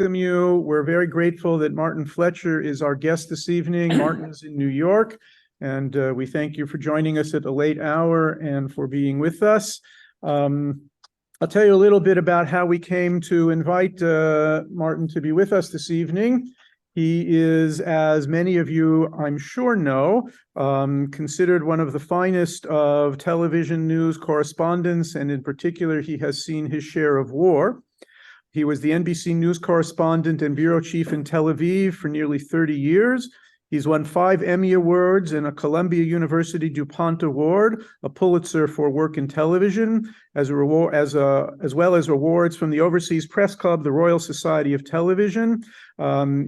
you. We're very grateful that Martin Fletcher is our guest this evening. Martin is in New York, and we thank you for joining us at a late hour and for being with us. I'll tell you a little bit about how we came to invite Martin to be with us this evening. He is, as many of you I'm sure know, considered one of the finest of television news correspondents, and in particular, he has seen his share of war. He was the NBC News correspondent and bureau chief in Tel Aviv for nearly 30 years. He's won 5 Emmy Awards and a Columbia University DuPont Award, a Pulitzer for work in television, as well as awards from the Overseas Press Club, the Royal Society of Television.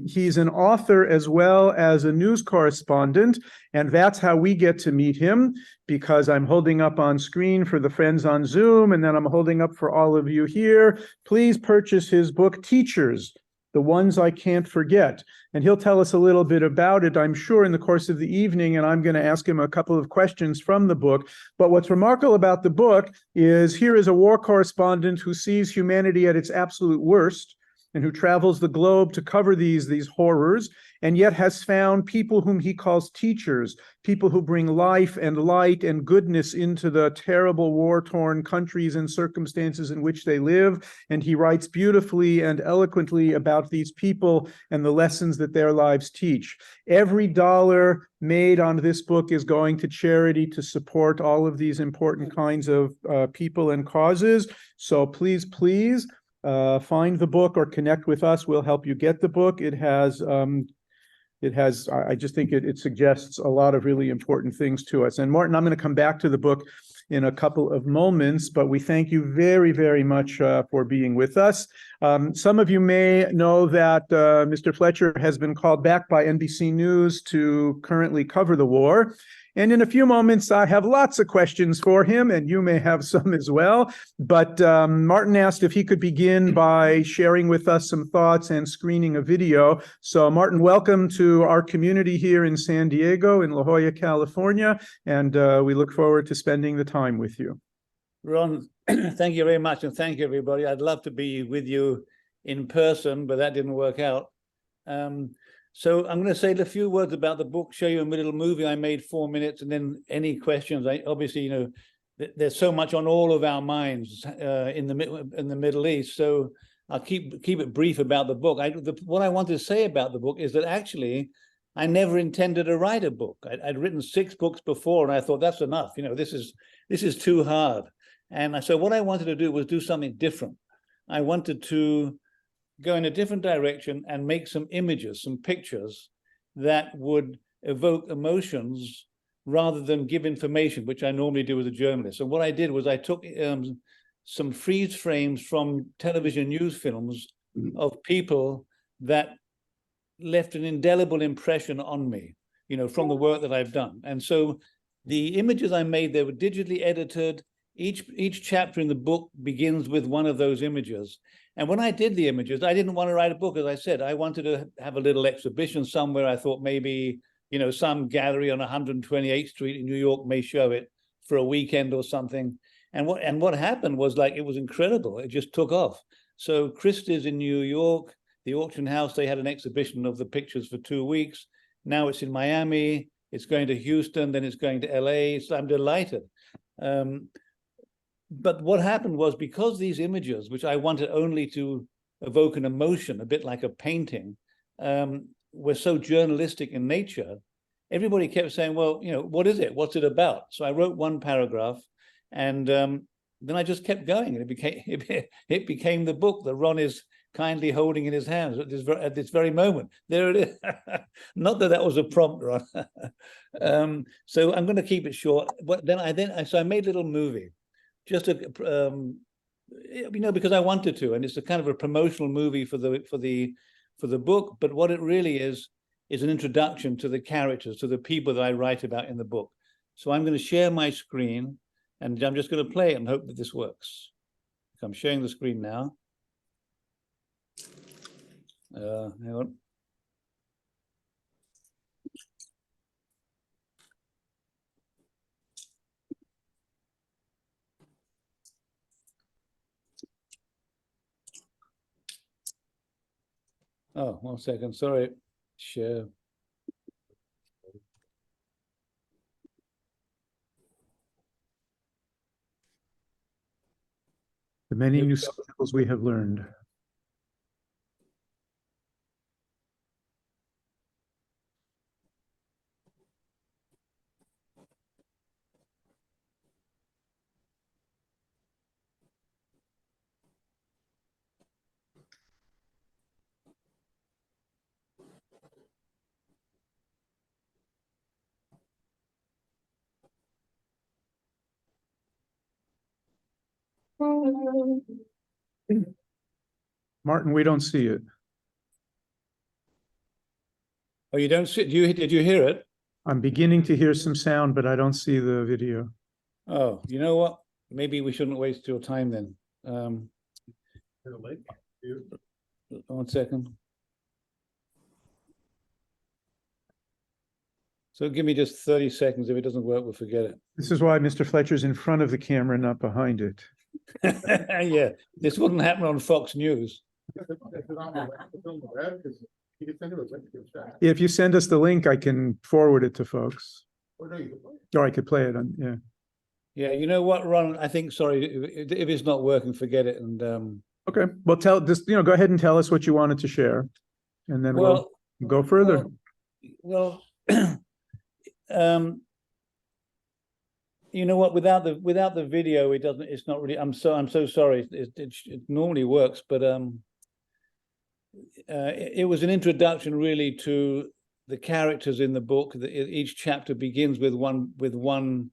He's an author as well as a news correspondent, and that's how we get to meet him, because I'm holding up on screen for the friends on Zoom, and then I'm holding up for all of you here. Please purchase his book, Teachers, The Ones I Can't Forget. And he'll tell us a little bit about it, I'm sure, in the course of the evening, and I'm going to ask him a couple of questions from the book. But what's remarkable about the book is here is a war correspondent who sees humanity at its absolute worst, and who travels the globe to cover these horrors, and yet has found people whom he calls teachers, people who bring life and light and goodness into the terrible war-torn countries and circumstances in which they live. And he writes beautifully and eloquently about these people and the lessons that their lives teach. Every dollar made on this book is going to charity to support all of these important kinds of people and causes. So please, find the book or connect with us. We'll help you get the book. I just think it suggests a lot of really important things to us. And Martin, I'm going to come back to the book in a couple of moments, but we thank you very, very much for being with us. Some of you may know that Mr. Fletcher has been called back by NBC News to currently cover the war. And in a few moments, I have lots of questions for him, and you may have some as well. But Martin asked if he could begin by sharing with us some thoughts and screening a video. So Martin, welcome to our community here in San Diego, in La Jolla, California. And we look forward to spending the time with you. Ron, thank you very much. And thank you, everybody. I'd love to be with you in person, but that didn't work out. So I'm going to say a few words about the book, show you a little movie I made, 4 minutes, and then any questions. Obviously, there's so much on all of our minds in the Middle East. So I'll keep it brief about the book. What I want to say about the book is that actually I never intended to write a book. I'd written 6 books before, and I thought that's enough. This is too hard. And so what I wanted to do was do something different. I wanted to go in a different direction and make some images, some pictures that would evoke emotions rather than give information, which I normally do as a journalist. And what I did was I took some freeze frames from television news films of people that left an indelible impression on me, from the work that I've done. And so the images I made, they were digitally edited. Each chapter in the book begins with one of those images. And when I did the images, I didn't want to write a book, as I said. I wanted to have a little exhibition somewhere. I thought maybe, some gallery on 128th Street in New York may show it for a weekend or something. And what happened was, it was incredible. It just took off. So Christie's in New York, the auction house, they had an exhibition of the pictures for 2 weeks. Now it's in Miami, it's going to Houston, then it's going to LA. So I'm delighted. But what happened was, because these images, which I wanted only to evoke an emotion, a bit like a painting, were so journalistic in nature, everybody kept saying, well, what is it? What's it about? So I wrote one paragraph, and then I just kept going, and it became the book that Ron is kindly holding in his hands at this very moment. There it is. Not that was a prompt, Ron. So I'm going to keep it short. But so I made a little movie. Just because I wanted to, and it's a kind of a promotional movie for the book. But what it really is an introduction to the characters, to the people that I write about in the book. So I'm going to share my screen, and I'm just going to play it and hope that this works. So I'm sharing the screen now. Hang on. Oh, 1 second. Sorry. Share. The many Here we new go. skills we have learned. Martin, we don't see it. Oh, you don't see? Did you hear it? I'm beginning to hear some sound, but I don't see the video. Oh, you know what? Maybe we shouldn't waste your time then. 1 second. So give me just 30 seconds. If it doesn't work, we'll forget it. This is why Mr. Fletcher's in front of the camera, not behind it. Yeah, this wouldn't happen on Fox News. If you send us the link, I can forward it to folks. Or I could play it on, yeah. Yeah, you know what, Ron? I think, sorry, if it's not working, forget it. And Okay, well, go ahead and tell us what you wanted to share, and then we'll go further. Well, you know what? Without the video, it doesn't. It's not really. I'm so sorry. It normally works, but it was an introduction really to the characters in the book. Each chapter begins with one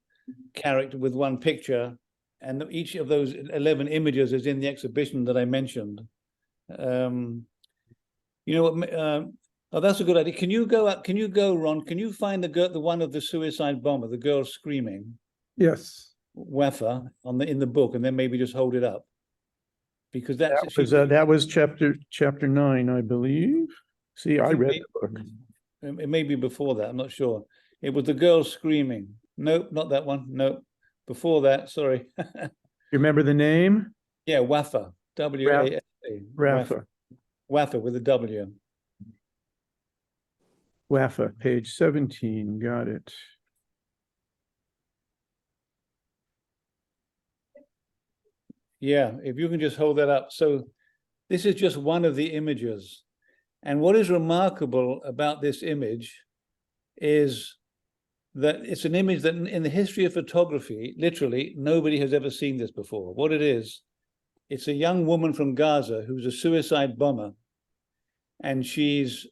character, with one picture, and each of those 11 images is in the exhibition that I mentioned. You know what? Oh, that's a good idea. Can you go up? Can you go, Ron? Can you find the one of the suicide bomber, the girl screaming? Yes. Wafa in the book, and then maybe just hold it up, because that was chapter 9, I believe. See, I read the book. It may be before that. I'm not sure. It was the girl screaming. Nope, not that one. Nope, before that. Sorry. You remember the name? Yeah, Wafa. W-A-F-A. Wafa. Wafa with a W. Wafa, page 17. Got it. Yeah, if you can just hold that up. So this is just one of the images. And what is remarkable about this image is that it's an image that in the history of photography, literally, nobody has ever seen this before. What it is, it's a young woman from Gaza who's a suicide bomber. And she's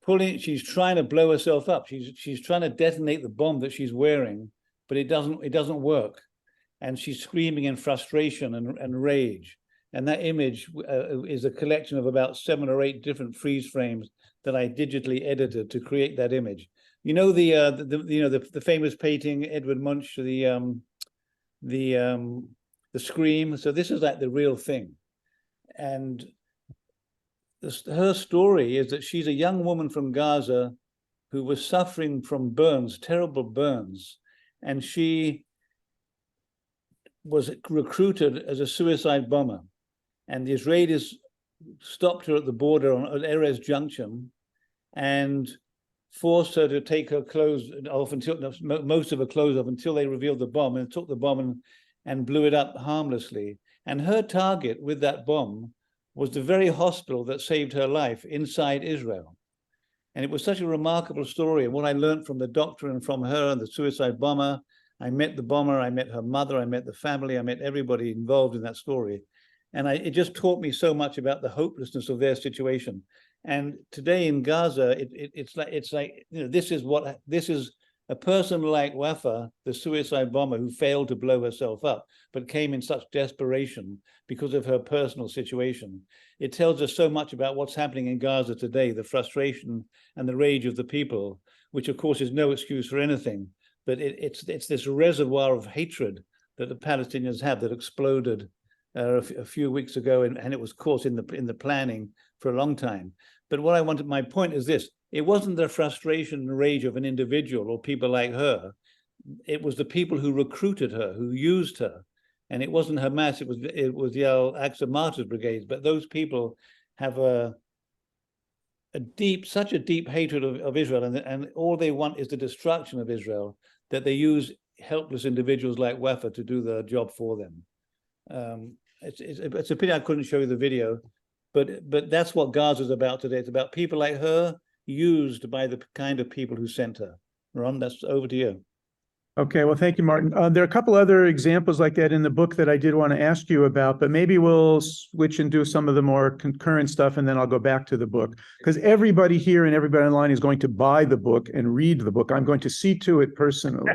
trying to blow herself up. She's trying to detonate the bomb that she's wearing, but it doesn't work. And she's screaming in frustration and rage. And that image is a collection of about 7 or 8 different freeze frames that I digitally edited to create that image. You know the famous painting Edward Munch, the Scream. So this is like the real thing. And her story is that she's a young woman from Gaza who was suffering from burns, terrible burns, and she was recruited as a suicide bomber, and the Israelis stopped her at the border at Erez Junction and forced her to take her clothes off, most of her clothes off, until they revealed the bomb, and took the bomb and blew it up harmlessly. And her target with that bomb was the very hospital that saved her life inside Israel. And it was such a remarkable story. And what I learned from the doctor and from her and the suicide bomber, I met the bomber, I met her mother, I met the family, I met everybody involved in that story. And it just taught me so much about the hopelessness of their situation. And today in Gaza, it's like this is a person like Wafa, the suicide bomber who failed to blow herself up, but came in such desperation because of her personal situation. It tells us so much about what's happening in Gaza today, the frustration and the rage of the people, which of course is no excuse for anything. But it's this reservoir of hatred that the Palestinians have that exploded a few weeks ago, and it was, of course, in the planning for a long time. But my point is this: it wasn't the frustration and rage of an individual or people like her. It was the people who recruited her, who used her, and it wasn't Hamas. It was the Al-Aqsa Martyrs Brigades. But those people have a such a deep hatred of Israel, and all they want is the destruction of Israel, that they use helpless individuals like Wafa to do the job for them. It's a pity I couldn't show you the video, but that's what Gaza's about today. It's about people like her used by the kind of people who sent her. Ron, that's over to you. Okay, well, thank you, Martin. There are a couple other examples like that in the book that I did want to ask you about, but maybe we'll switch and do some of the more concurrent stuff, and then I'll go back to the book. Because everybody here and everybody online is going to buy the book and read the book. I'm going to see to it personally.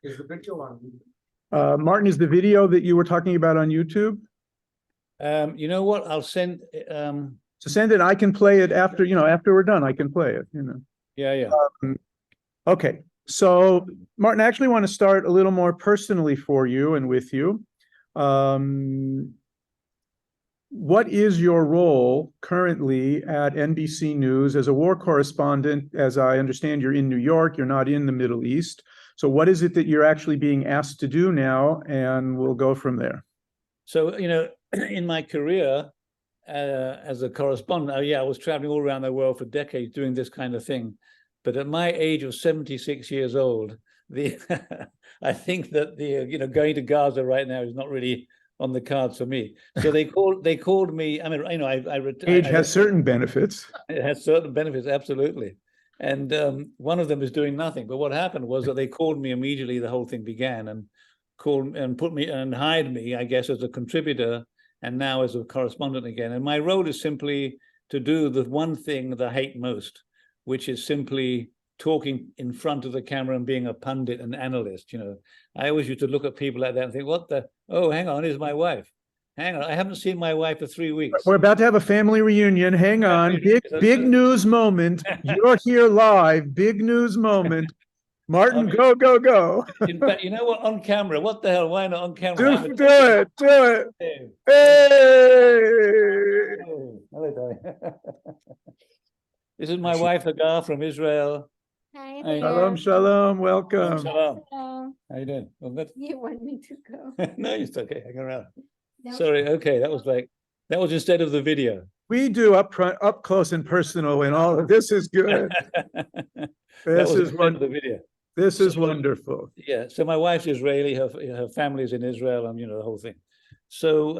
Is the video on? Martin, is the video that you were talking about on YouTube? You know what? I'll send. So send it. I can play it after, after we're done. I can play it, Yeah. Okay. So, Martin, I actually want to start a little more personally for you and with you. What is your role currently at NBC News as a war correspondent? As I understand, you're in New York, you're not in the Middle East. So what is it that you're actually being asked to do now? And we'll go from there. So, in my career as a correspondent, I was traveling all around the world for decades doing this kind of thing. But at my age of 76 years old, I think that going to Gaza right now is not really on the cards for me. So they called me. I mean, Age has certain benefits. It has certain benefits, absolutely. And one of them is doing nothing. But what happened was that they called me immediately. The whole thing began, and put me and hired me, I guess, as a contributor, and now as a correspondent again. And my role is simply to do the one thing that I hate most, which is simply talking in front of the camera and being a pundit and analyst. I always used to look at people like that and think, hang on, here's my wife. Hang on, I haven't seen my wife for 3 weeks. We're about to have a family reunion. Hang on, big news moment. You're here live, big news moment. Martin, go. In fact, you know what, on camera, what the hell, why not on camera? Do it. Hey! Hello, darling. This is my wife, Hagar, from Israel. Hi. Shalom, welcome. Shalom. Hello. How you doing? Well, good. You want me to go? No, it's okay. Hang around. No. Sorry. Okay, that was instead of the video. We do up close and personal, and all of this is good. This is the video. This is wonderful. Yeah. So my wife's Israeli. Her family's in Israel, and the whole thing. So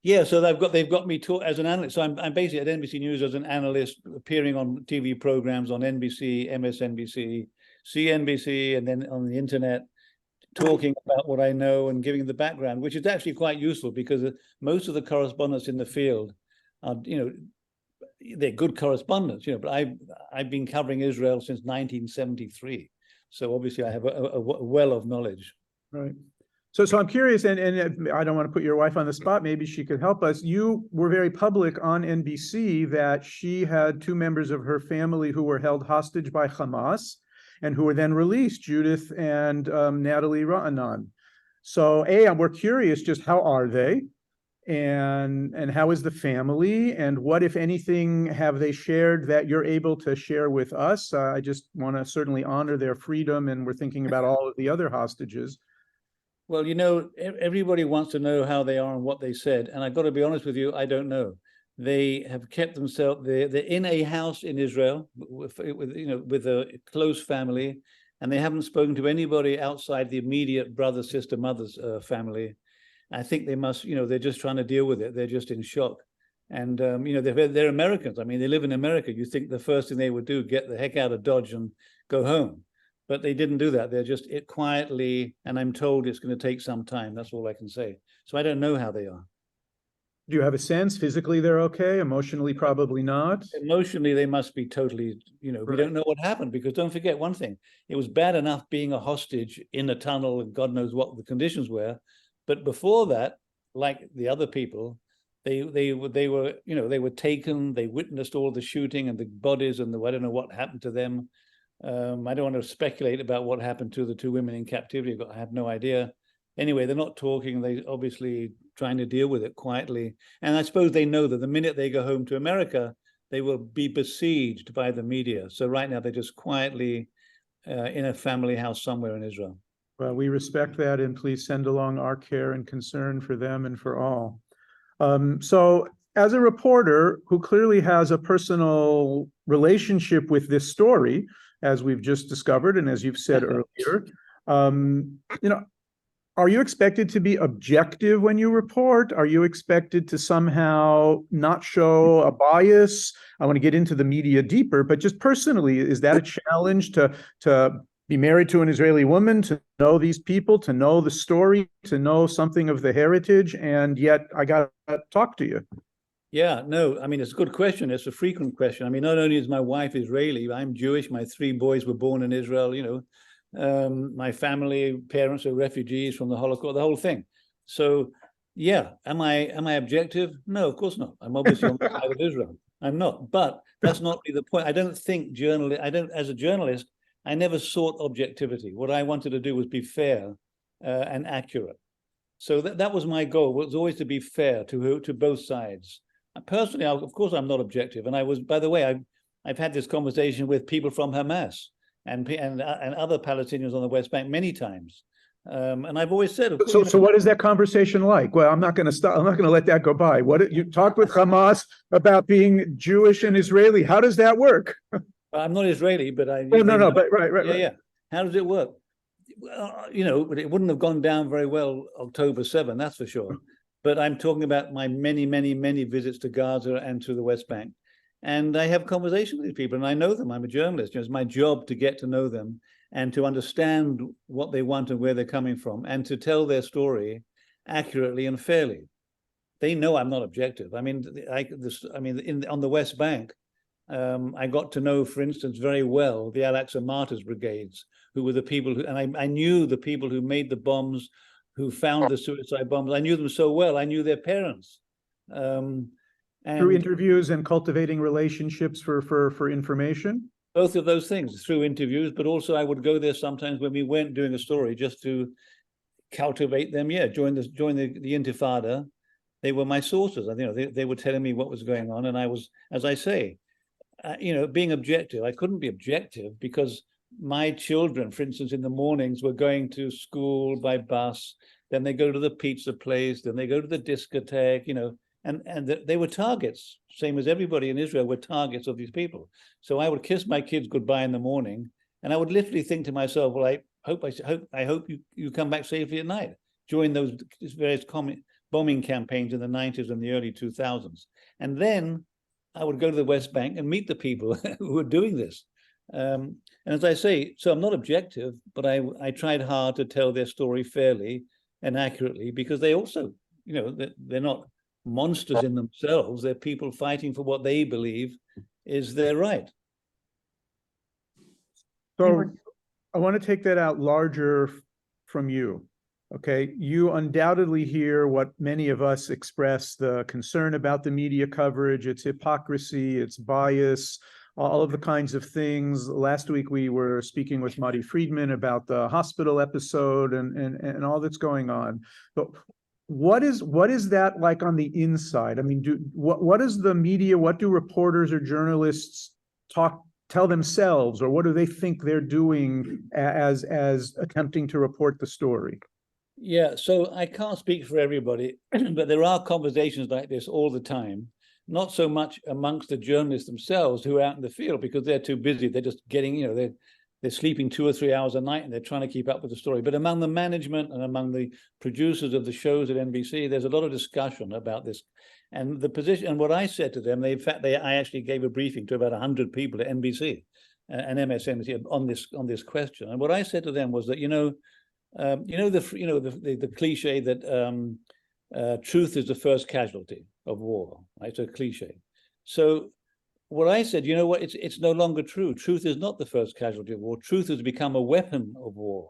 so they've got me as an analyst. So I'm basically at NBC News as an analyst, appearing on TV programs on NBC, MSNBC, CNBC, and then on the internet, talking about what I know and giving the background, which is actually quite useful because most of the correspondents in the field are, they're good correspondents, but I've been covering Israel since 1973. So obviously I have a well of knowledge. Right. So I'm curious, and I don't want to put your wife on the spot. Maybe she could help us. You were very public on NBC that she had 2 members of her family who were held hostage by Hamas and who were then released, Judith and Natalie Ra'anan. So we're curious, just how are they? And how is the family? And what, if anything, have they shared that you're able to share with us? I just want to certainly honor their freedom, and we're thinking about all of the other hostages. Well, everybody wants to know how they are and what they said. And I've got to be honest with you, I don't know. They have kept themselves, they're in a house in Israel with a close family, and they haven't spoken to anybody outside the immediate brother, sister, mother's family. I think they must, they're just trying to deal with it. They're just in shock. And, they're Americans. I mean, they live in America. You think the first thing they would do, get the heck out of Dodge and go home. But they didn't do that. They're just quietly, and I'm told it's going to take some time. That's all I can say. So I don't know how they are. Do you have a sense physically they're okay? Emotionally, probably not. Emotionally, they must be totally, we don't know what happened, because don't forget one thing. It was bad enough being a hostage in a tunnel and God knows what the conditions were. But before that, like the other people, they were taken, they witnessed all the shooting and the bodies and I don't know what happened to them. I don't want to speculate about what happened to the 2 women in captivity. I have no idea. Anyway, they're not talking. They obviously trying to deal with it quietly. And I suppose they know that the minute they go home to America, they will be besieged by the media. So right now they're just quietly in a family house somewhere in Israel. Well, we respect that, and please send along our care and concern for them and for all. So as a reporter who clearly has a personal relationship with this story, as we've just discovered, and as you've said earlier, you know, are you expected to be objective when you report? Are you expected to somehow not show a bias? I want to get into the media deeper, but just personally, is that a challenge to be married to an Israeli woman, to know these people, to know the story, to know something of the heritage, and yet I got to talk to you? Yeah, no, I mean, it's a good question. It's a frequent question. I mean, not only is my wife Israeli, I'm Jewish. My 3 boys were born in Israel, you know. My family, parents are refugees from the Holocaust, the whole thing. So, yeah, am I objective? No, of course not. I'm obviously on the side of Israel. I'm not, but that's not really the point. I don't, as a journalist, I never sought objectivity. What I wanted to do was be fair and accurate. So that was my goal, was always to be fair to both sides. Personally, of course, I'm not objective. And I was, by the way, I've had this conversation with people from Hamas and other Palestinians on the West Bank many times. And I've always said, of course, so what is that conversation like? Well, I'm not going to stop. I'm not going to let that go by. What, you talked with Hamas about being Jewish and Israeli? How does that work? I'm not Israeli, but I. Oh, no, but right. Yeah. How does it work? You know, it wouldn't have gone down very well October 7, that's for sure. But I'm talking about my many visits to Gaza and to the West Bank. And I have conversations with these people, and I know them. I'm a journalist. You know, it's my job to get to know them and to understand what they want and where they're coming from, and to tell their story accurately and fairly. They know I'm not objective. I mean, on the West Bank, I got to know, for instance, very well the Al-Aqsa Martyrs Brigades, who were the people who, and I knew the people who made the bombs, who found the suicide bombs. I knew them so well. I knew their parents. And through interviews and cultivating relationships for information? Both of those things, through interviews, but also I would go there sometimes when we weren't doing a story, just to cultivate them. Yeah, during the Intifada, they were my sources. You know, they were telling me what was going on, and I was, as I say, you know, being objective. I couldn't be objective because my children, for instance, in the mornings were going to school by bus, then they go to the pizza place, then they go to the discotheque, you know, and they were targets, same as everybody in Israel were targets of these people. So I would kiss my kids goodbye in the morning, and I would literally think to myself, well, I hope you come back safely at night, during those various bombing campaigns in the 90s and the early 2000s. And then I would go to the West Bank and meet the people who were doing this. And as I say, so I'm not objective, but I tried hard to tell their story fairly and accurately, because they also, you know, they're not monsters in themselves. They're people fighting for what they believe is their right. So I want to take that out larger from you. Okay, you undoubtedly hear what many of us express, the concern about the media coverage, its hypocrisy, its bias, all of the kinds of things. Last week we were speaking with Marty Friedman about the hospital episode and all that's going on. But what is that like on the inside? I mean, what is the media, what do reporters or journalists tell themselves, or what do they think they're doing as attempting to report the story? Yeah, so I can't speak for everybody, but there are conversations like this all the time. Not so much amongst the journalists themselves who are out in the field, because they're too busy. They're just getting, you know, they're sleeping 2 or 3 hours a night and they're trying to keep up with the story. But among the management and among the producers of the shows at NBC, there's a lot of discussion about this. And the position, and what I said to them, I actually gave a briefing to about 100 people at NBC and MSNBC on this question. And what I said to them was that, the cliche that truth is the first casualty of war, right? It's a cliche. So what I said, you know what, it's no longer true. Truth is not the first casualty of war. Truth has become a weapon of war.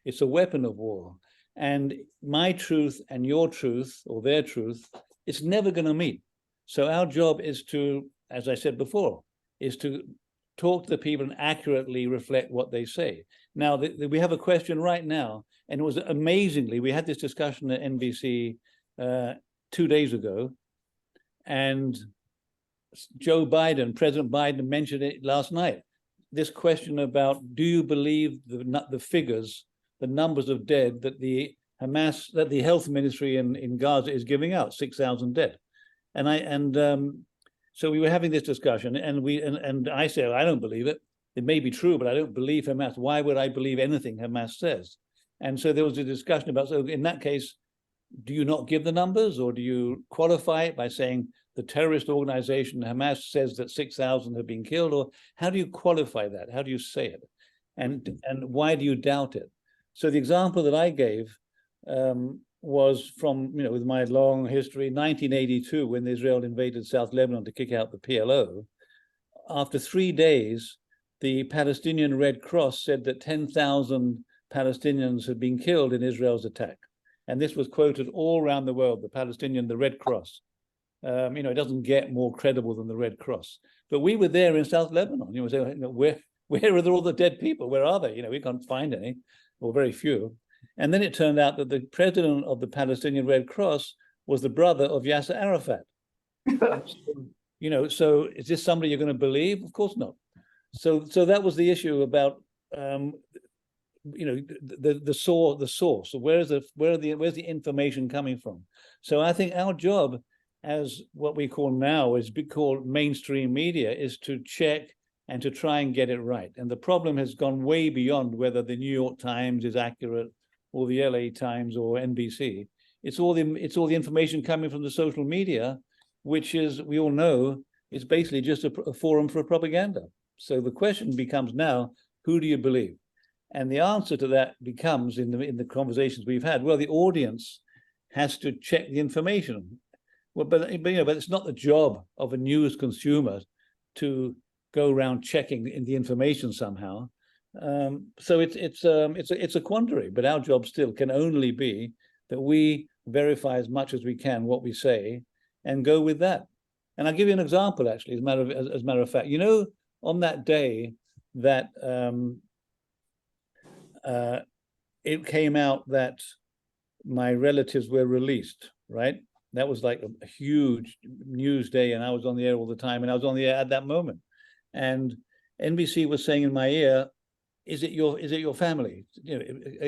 It's a weapon of war. And my truth and your truth, or their truth, it's never going to meet. So our job is to, as I said before, is to talk to the people and accurately reflect what they say. Now, we have a question right now, and it was amazingly, we had this discussion at NBC 2 days ago, and President Biden mentioned it last night. This question about, do you believe the figures, the numbers of dead that the health ministry in Gaza is giving out, 6,000 dead? So we were having this discussion, and I said, I don't believe it. It may be true, but I don't believe Hamas. Why would I believe anything Hamas says? And so there was a discussion about, so in that case, do you not give the numbers, or do you qualify it by saying the terrorist organization Hamas says that 6,000 have been killed? Or how do you qualify that? How do you say it? And why do you doubt it? So the example that I gave was from, with my long history, 1982, when Israel invaded South Lebanon to kick out the PLO. After 3 days, the Palestinian Red Cross said that 10,000 Palestinians had been killed in Israel's attack. And this was quoted all around the world, the Red Cross. It doesn't get more credible than the Red Cross. But we were there in South Lebanon. Where are all the dead people? Where are they? We can't find any, or very few. And then it turned out that the president of the Palestinian Red Cross was the brother of Yasser Arafat. So is this somebody you're going to believe? Of course not. So that was the issue about the source. Where's the information coming from? So I think our job, as what we call now is called mainstream media, is to check and to try and get it right. And the problem has gone way beyond whether the New York Times is accurate or the LA Times or NBC. It's all the information coming from the social media, which is, we all know, is basically just a forum for propaganda. So the question becomes now, who do you believe? And the answer to that becomes, in the conversations we've had, well, the audience has to check the information. Well, but it's not the job of a news consumer to go around checking the information somehow. So it's a quandary. But our job still can only be that we verify as much as we can what we say and go with that. And I'll give you an example, actually, as a matter of fact. On that day that it came out that my relatives were released, right? That was like a huge news day, and I was on the air all the time, and I was on the air at that moment. And NBC was saying in my ear, is it your family?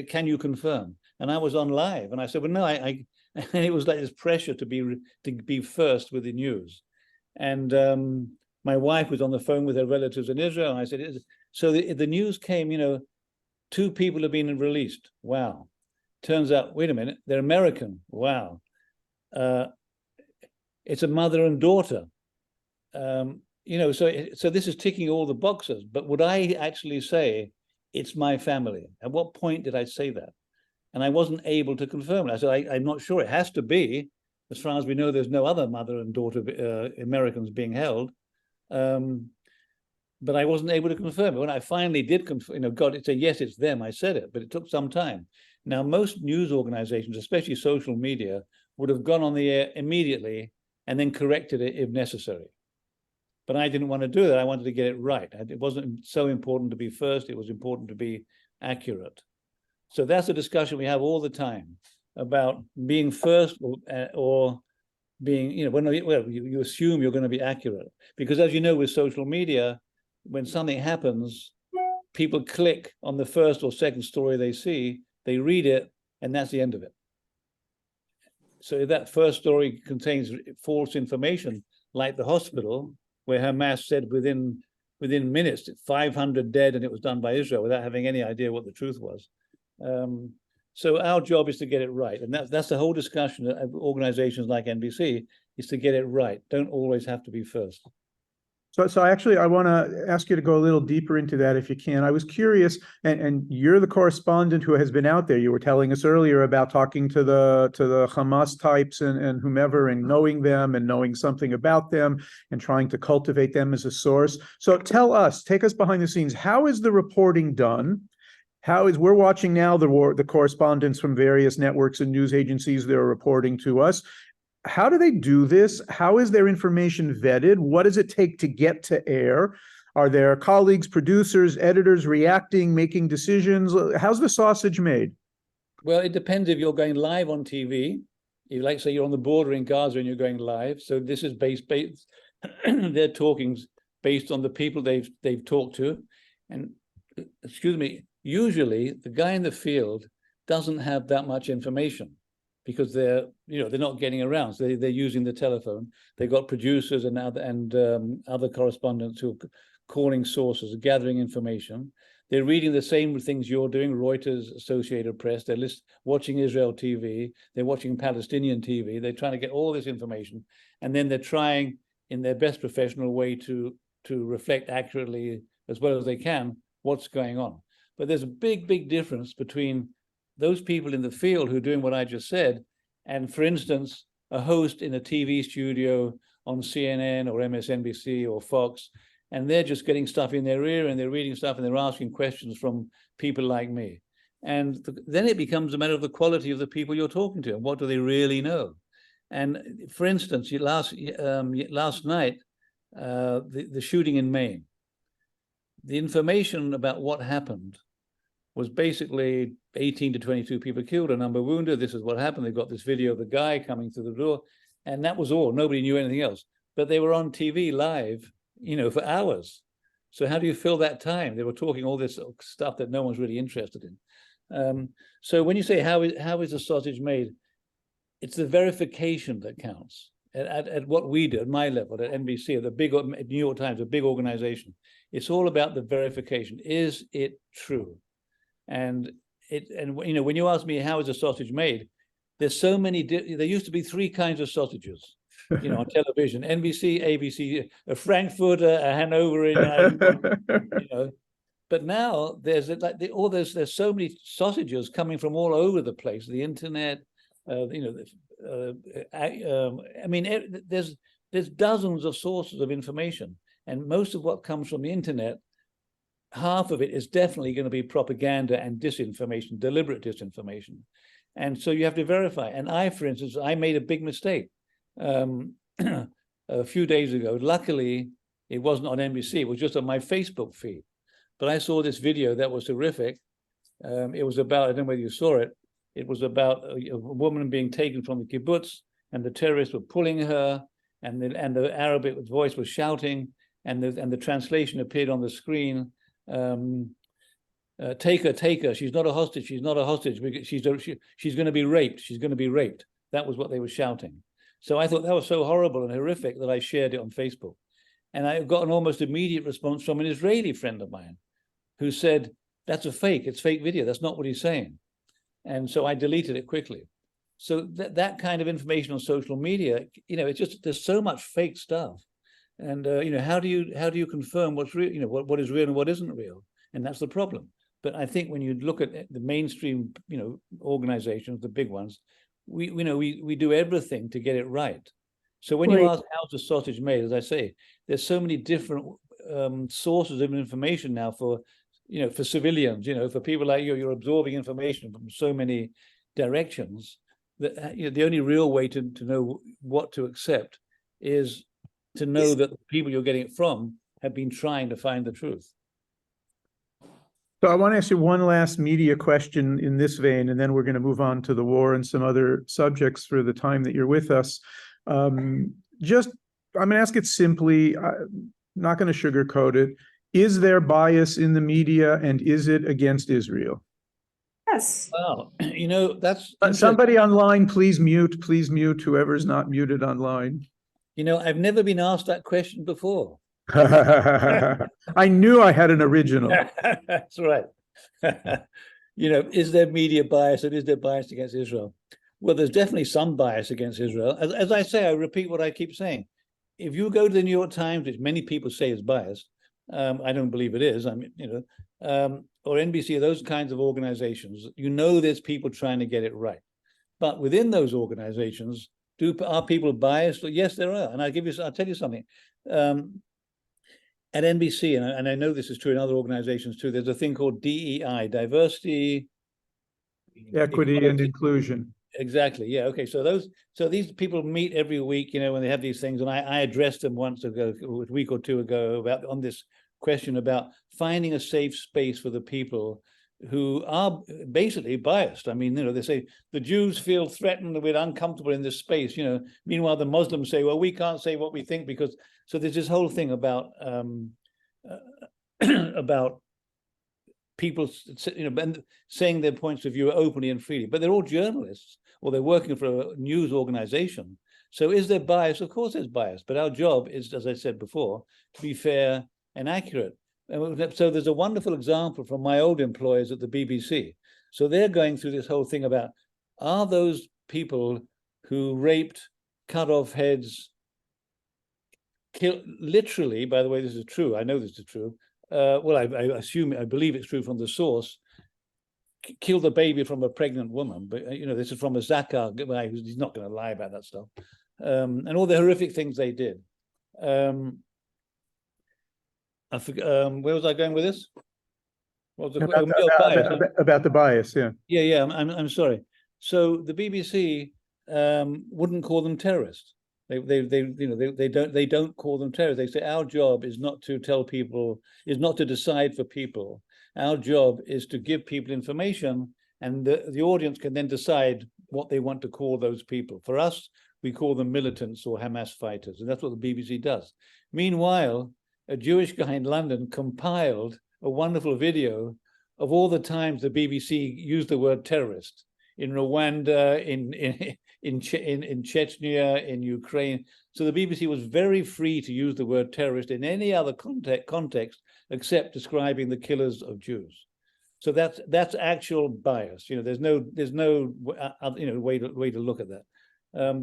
Can you confirm? And I was on live, and I said, well, no, and it was like this pressure to be first with the news. And my wife was on the phone with her relatives in Israel, and I said, so the news came, 2 people have been released. Wow. Turns out, wait a minute, they're American. Wow. It's a mother and daughter. So this is ticking all the boxes. But would I actually say it's my family? At what point did I say that? And I wasn't able to confirm it. I said, I'm not sure. It has to be. As far as we know, there's no other mother and daughter Americans being held. But I wasn't able to confirm it. When I finally did confirm, God, it's yes, it's them. I said it, but it took some time. Now, most news organizations, especially social media, would have gone on the air immediately and then corrected it if necessary. But I didn't want to do that. I wanted to get it right. It wasn't so important to be first. It was important to be accurate. So that's a discussion we have all the time about being first or being, when you assume you're going to be accurate. Because as you know, with social media, when something happens, people click on the first or second story they see, they read it, and that's the end of it. So if that first story contains false information, like the hospital, where Hamas said within minutes, 500 dead, and it was done by Israel without having any idea what the truth was. So our job is to get it right. And that's the whole discussion of organizations like NBC, is to get it right. Don't always have to be first. So actually, I want to ask you to go a little deeper into that if you can. I was curious, and you're the correspondent who has been out there. You were telling us earlier about talking to the Hamas types and whomever, and knowing them and knowing something about them and trying to cultivate them as a source. So take us behind the scenes. How is the reporting done? We're watching now the correspondents from various networks and news agencies that are reporting to us. How do they do this? How is their information vetted? What does it take to get to air? Are there colleagues, producers, editors reacting, making decisions? How's the sausage made? Well, it depends if you're going live on TV. Like, say, you're on the border in Gaza and you're going live. So this is based their talking's based on the people they've talked to. And, excuse me, usually the guy in the field doesn't have that much information. because they're not getting around. So they're using the telephone. They've got producers and other correspondents who are calling sources, gathering information. They're reading the same things you're doing, Reuters, Associated Press. They're watching Israel TV. They're watching Palestinian TV. They're trying to get all this information. And then they're trying, in their best professional way, to reflect accurately, as well as they can, what's going on. But there's a big, big difference between those people in the field who are doing what I just said, and, for instance, a host in a TV studio on CNN or MSNBC or Fox, and they're just getting stuff in their ear and they're reading stuff and they're asking questions from people like me. And then it becomes a matter of the quality of the people you're talking to and what do they really know. And for instance, last night, the shooting in Maine, the information about what happened was basically 18 to 22 people killed, a number wounded. This is what happened. They got this video of the guy coming through the door, and that was all. Nobody knew anything else. But they were on TV live, for hours. So how do you fill that time? They were talking all this stuff that no one's really interested in. So when you say how is a sausage made, it's the verification that counts. At what we do, at my level, at NBC, at the big New York Times, a big organization, it's all about the verification. Is it true? And when you ask me how is a sausage made, there's so many. There used to be 3 kinds of sausages, on television: NBC, ABC, a Frankfurter, a Hanoverian. But now there's there's so many sausages coming from all over the place. The internet, there's dozens of sources of information, and most of what comes from the internet, half of it is definitely going to be propaganda and disinformation, deliberate disinformation. And so you have to verify. And for instance, I made a big mistake a few days ago. Luckily, it wasn't on NBC. It was just on my Facebook feed. But I saw this video that was horrific. It was about, I don't know whether you saw it. It was about a woman being taken from the kibbutz, and the terrorists were pulling her, and the Arabic voice was shouting, and the translation appeared on the screen. Take her. She's not a hostage. She's not a hostage. She's going to be raped. She's going to be raped. That was what they were shouting. So I thought that was so horrible and horrific that I shared it on Facebook. And I got an almost immediate response from an Israeli friend of mine who said, that's a fake. It's fake video. That's not what he's saying. And so I deleted it quickly. So that kind of information on social media, it's just, there's so much fake stuff. And how do you confirm what's real, what is real and what isn't real? And that's the problem. But I think when you look at the mainstream, organizations, the big ones, we do everything to get it right. So when you ask how's the sausage made, as I say, there's so many different sources of information now for civilians, for people like you're absorbing information from so many directions that the only real way to know what to accept is to know that the people you're getting it from have been trying to find the truth. So I want to ask you one last media question in this vein, and then we're going to move on to the war and some other subjects for the time that you're with us. I'm going to ask it simply, not going to sugarcoat it. Is there bias in the media, and is it against Israel? Yes. Wow, that's somebody online, please mute whoever's not muted online. I've never been asked that question before. I knew I had an original. That's right. Is there media bias, and is there bias against Israel? Well, there's definitely some bias against Israel. As I say, I repeat what I keep saying. If you go to the New York Times, which many people say is biased, I don't believe it is. Or NBC, those kinds of organizations, there's people trying to get it right. But within those organizations, are people biased? Yes, there are. And I'll tell you something. At NBC, and I know this is true in other organizations too, there's a thing called DEI, diversity, equity, and inclusion. Exactly. Yeah. Okay. So these people meet every week, when they have these things, and I addressed them a week or two ago on this question about finding a safe space for the people who are basically biased. They say the Jews feel threatened, we're uncomfortable in this space. Meanwhile, the Muslims say, well, we can't say what we think because. So there's this whole thing about people, saying their points of view openly and freely, but they're all journalists. or they're working for a news organization. So is there bias? Of course there's bias, but our job is, as I said before, to be fair and accurate. And so there's a wonderful example from my old employers at the BBC. So they're going through this whole thing about, are those people who raped, cut off heads, literally, by the way, this is true, I know this is true, well, I believe it's true from the source, killed a baby from a pregnant woman, but this is from a Zakar guy who's not going to lie about that stuff, and all the horrific things they did. I forget, where was I going with this? What was the, about the bias, yeah. Yeah, I'm sorry. So the BBC wouldn't call them terrorists. They don't call them terrorists. They say our job is not to tell people, is not to decide for people. Our job is to give people information, and the audience can then decide what they want to call those people. For us, we call them militants or Hamas fighters, and that's what the BBC does. Meanwhile, a Jewish guy in London compiled a wonderful video of all the times the BBC used the word terrorist in Rwanda, in Chechnya, in Ukraine. So the BBC was very free to use the word terrorist in any other context except describing the killers of Jews. So that's actual bias. There's no way to look at that.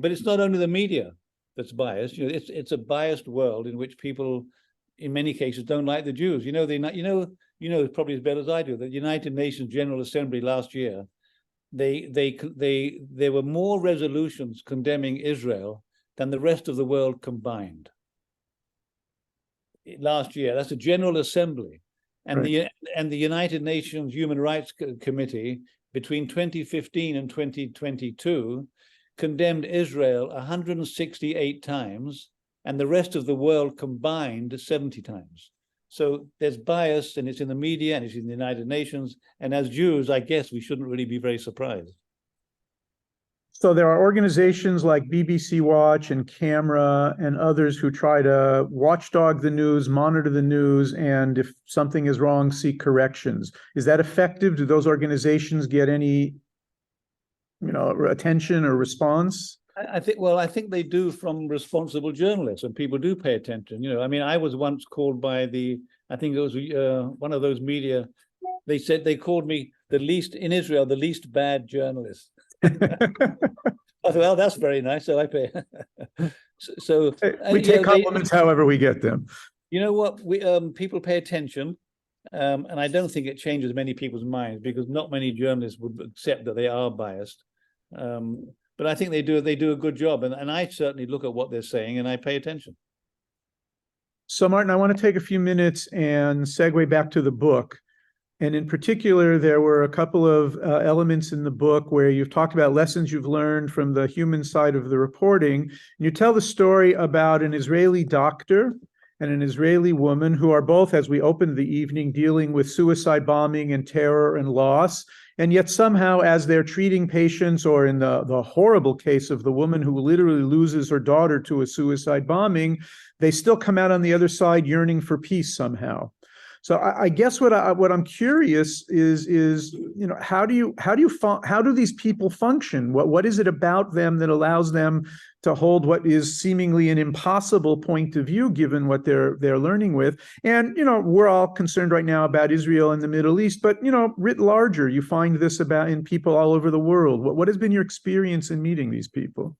But it's not only the media that's biased. It's a biased world in which people, in many cases, don't like the Jews. Probably as better as I do, the United Nations General Assembly last year, there were more resolutions condemning Israel than the rest of the world combined. Last year, that's a General Assembly, and right. the United Nations Human Rights Committee between 2015 and 2022 condemned Israel 168 times, and the rest of the world combined 70 times. So there's bias, and it's in the media, and it's in the United Nations. And as Jews, I guess we shouldn't really be very surprised. So there are organizations like BBC Watch and Camera and others who try to watchdog the news, monitor the news, and if something is wrong, seek corrections. Is that effective? Do those organizations get any, attention or response? I think they do from responsible journalists, and people do pay attention. I was once called by I think it was one of those media. They said they called me the least bad journalist. I thought, well, that's very nice. So I pay. So we take compliments however we get them. You know what? People pay attention, and I don't think it changes many people's minds, because not many journalists would accept that they are biased. But I think they do a good job, and I certainly look at what they're saying and I pay attention. So Martin, I want to take a few minutes and segue back to the book. And in particular, there were a couple of elements in the book where you've talked about lessons you've learned from the human side of the reporting. And you tell the story about an Israeli doctor and an Israeli woman who are both, as we opened the evening, dealing with suicide bombing and terror and loss. And yet somehow, as they're treating patients, or in the horrible case of the woman who literally loses her daughter to a suicide bombing, they still come out on the other side yearning for peace somehow. So I guess what I'm curious is how do these people function? What is it about them that allows them to hold what is seemingly an impossible point of view, given what they're learning with? And we're all concerned right now about Israel and the Middle East, but writ larger, you find this in people all over the world. What has been your experience in meeting these people?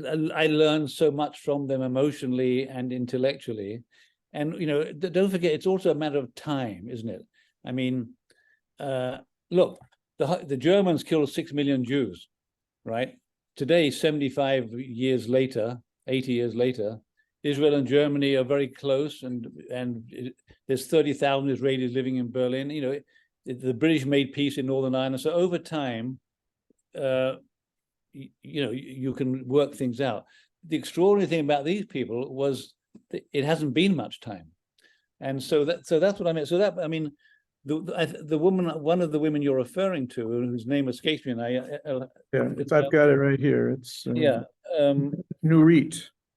I learned so much from them emotionally and intellectually. And, don't forget, it's also a matter of time, isn't it? I mean, look, the Germans killed 6 million Jews, right? Today, 75 years later, 80 years later, Israel and Germany are very close, and there's 30,000 Israelis living in Berlin. The British made peace in Northern Ireland. So over time, you can work things out. The extraordinary thing about these people was that it hasn't been much time, and so that's what I meant. So that, I mean, the woman, one of the women you're referring to, whose name escapes me, and I've got it right here. It's Nurit.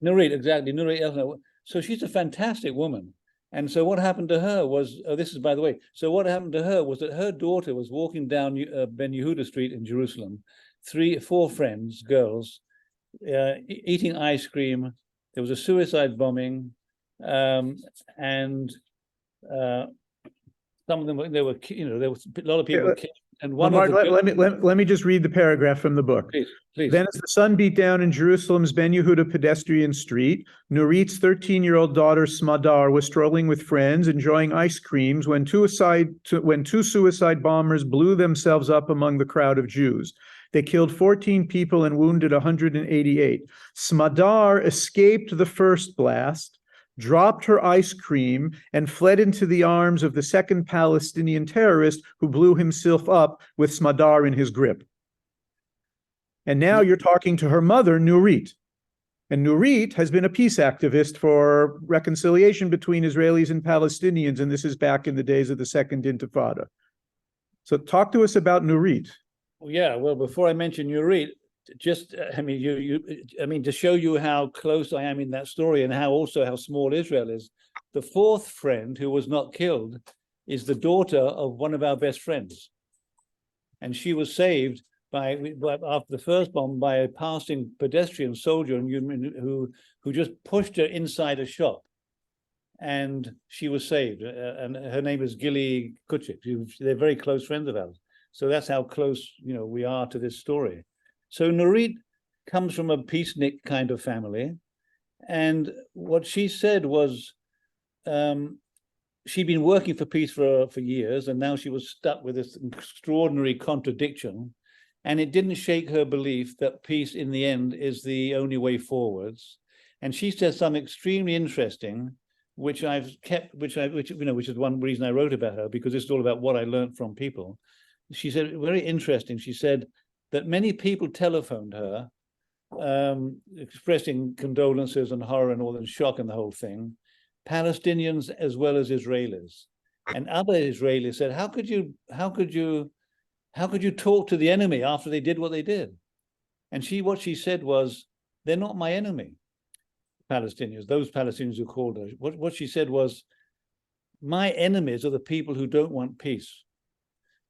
Nurit, exactly, Nurit. So she's a fantastic woman, And so what happened to her was, this is by the way, so what happened to her was that her daughter was walking down Ben Yehuda Street in Jerusalem, 4 friends, girls, eating ice cream. There was a suicide bombing, and some of them, there was a lot of people killed. And one Mark, of the let me just read the paragraph from the book. Please. Then as the sun beat down in Jerusalem's Ben Yehuda pedestrian street, Nurit's 13-year-old daughter Smadar was strolling with friends, enjoying ice creams when two suicide bombers blew themselves up among the crowd of Jews. They killed 14 people and wounded 188. Smadar escaped the first blast, dropped her ice cream, and fled into the arms of the second Palestinian terrorist who blew himself up with Smadar in his grip. And now you're talking to her mother, Nurit. And Nurit has been a peace activist for reconciliation between Israelis and Palestinians, and this is back in the days of the Second Intifada. So talk to us about Nurit. Yeah, well, before I mention Nurit, just to show you how close I am in that story and how small Israel is. The 4th friend who was not killed is the daughter of one of our best friends, and she was saved after the first bomb by a passing pedestrian soldier who just pushed her inside a shop, and she was saved. And her name is Gili Kuchik. They're very close friends of ours. So that's how close we are to this story. So Nurit comes from a peacenik kind of family, and what she said was she'd been working for peace for years, and now she was stuck with this extraordinary contradiction, and it didn't shake her belief that peace in the end is the only way forwards. And she said something extremely interesting, which I've kept, which is one reason I wrote about her, because it's all about what I learned from people. She said, very interesting, she said that many people telephoned her, expressing condolences and horror and all and shock and the whole thing, Palestinians as well as Israelis. And other Israelis said, how could you talk to the enemy after they did what they did? And what she said was, they're not my enemy, Palestinians, those Palestinians who called her. What she said was, my enemies are the people who don't want peace.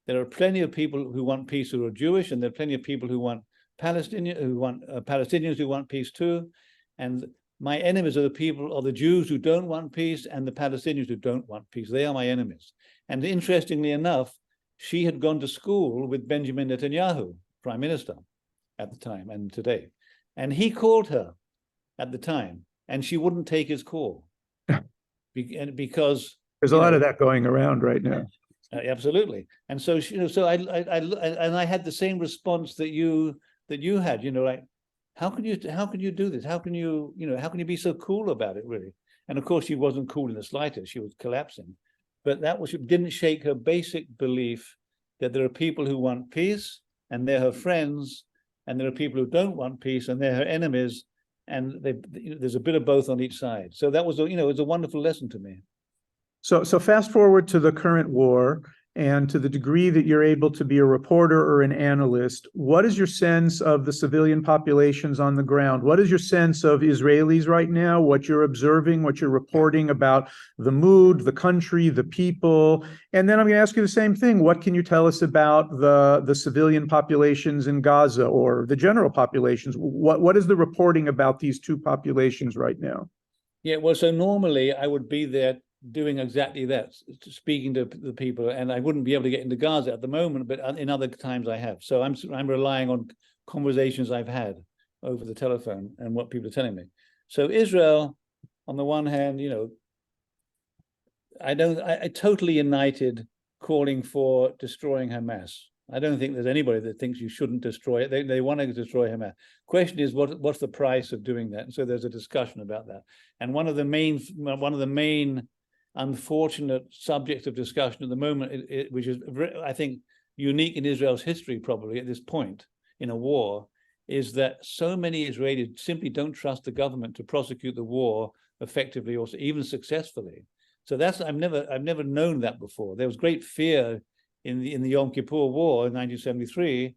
There are plenty of people who want peace who are Jewish, and there are plenty of people who want Palestinians who want peace too. And my enemies are the Jews who don't want peace and the Palestinians who don't want peace. They are my enemies. And interestingly enough, she had gone to school with Benjamin Netanyahu, Prime Minister at the time and today. And he called her at the time, and she wouldn't take his call because there's a lot of that going around right now. Absolutely. And so I had the same response that you had, like, how can you do this? How can you be so cool about it, really? And of course she wasn't cool in the slightest. She was collapsing. But didn't shake her basic belief that there are people who want peace and they're her friends, and there are people who don't want peace and they're her enemies, and there's a bit of both on each side. So that was it was a wonderful lesson to me. So fast forward to the current war, and to the degree that you're able to be a reporter or an analyst, what is your sense of the civilian populations on the ground? What is your sense of Israelis right now, what you're observing, what you're reporting about the mood, the country, the people? And then I'm going to ask you the same thing. What can you tell us about the civilian populations in Gaza, or the general populations? What is the reporting about these two populations right now? Yeah, well, so normally I would be there doing exactly that, speaking to the people, and I wouldn't be able to get into Gaza at the moment, but in other times I have. So I'm relying on conversations I've had over the telephone and what people are telling me. So Israel, on the one hand, I totally united calling for destroying Hamas. I don't think there's anybody that thinks you shouldn't destroy it. They want to destroy Hamas. Question is, what's the price of doing that? And so there's a discussion about that. And one of the main unfortunate subjects of discussion at the moment, which is, I think, unique in Israel's history probably at this point in a war, is that so many Israelis simply don't trust the government to prosecute the war effectively or even successfully. So I've never known that before. There was great fear in the Yom Kippur War in 1973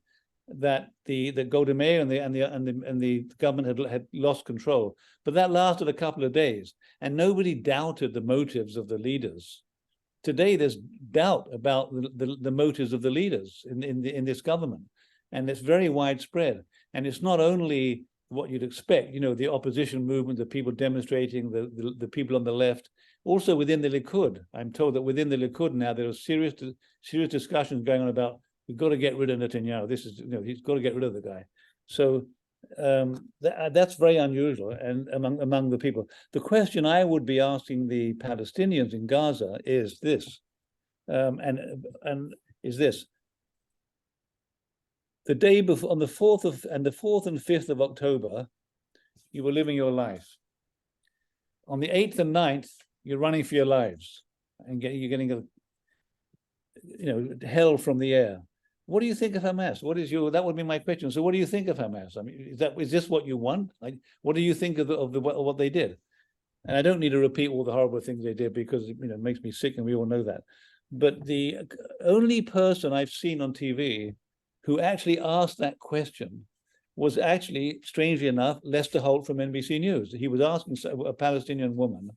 that the Golda Meir and the government had lost control. But that lasted a couple of days, and nobody doubted the motives of the leaders. Today, there's doubt about the motives of the leaders in this government, and it's very widespread. And it's not only what you'd expect, the opposition movement, the people demonstrating, the people on the left, also within the Likud. I'm told that within the Likud now there are serious discussions going on about, we've got to get rid of Netanyahu. He's got to get rid of the guy. So that's very unusual and among the people. The question I would be asking the Palestinians in Gaza is this, and is this: the day before, on the 4th and 5th of October, you were living your life. On the 8th and 9th, you're running for your lives, and you're getting hell from the air. What do you think of Hamas? That would be my question. So what do you think of Hamas? I mean, is this what you want? Like, what do you think of what they did? And I don't need to repeat all the horrible things they did, because it makes me sick, and we all know that. But the only person I've seen on TV who actually asked that question was actually, strangely enough, Lester Holt from NBC News. He was asking a Palestinian woman,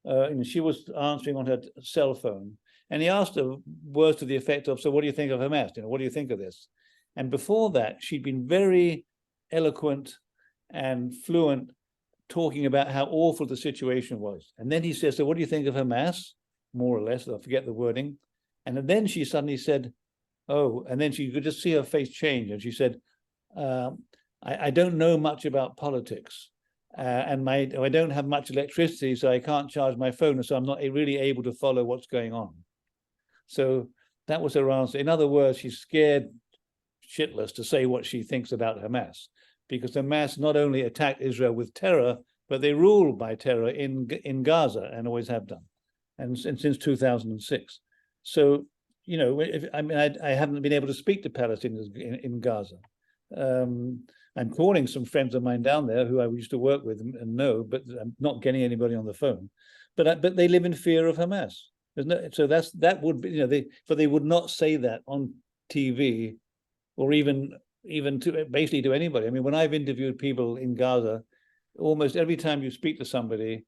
and she was answering on her cell phone. And he asked her words to the effect of, so what do you think of Hamas? What do you think of this? And before that, she'd been very eloquent and fluent, talking about how awful the situation was. And then he says, so what do you think of Hamas? More or less, I forget the wording. And then she suddenly said, oh, and then she could just see her face change. And she said, I don't know much about politics. And I don't have much electricity, so I can't charge my phone. So I'm not really able to follow what's going on. So that was her answer. In other words, she's scared shitless to say what she thinks about Hamas, because Hamas not only attacked Israel with terror, but they rule by terror in Gaza, and always have done, and since 2006. So, I haven't been able to speak to Palestinians in Gaza. I'm calling some friends of mine down there who I used to work with and know, but I'm not getting anybody on the phone. But they live in fear of Hamas. So that would be, but they would not say that on TV, or even to basically to anybody. I mean, when I've interviewed people in Gaza, almost every time you speak to somebody,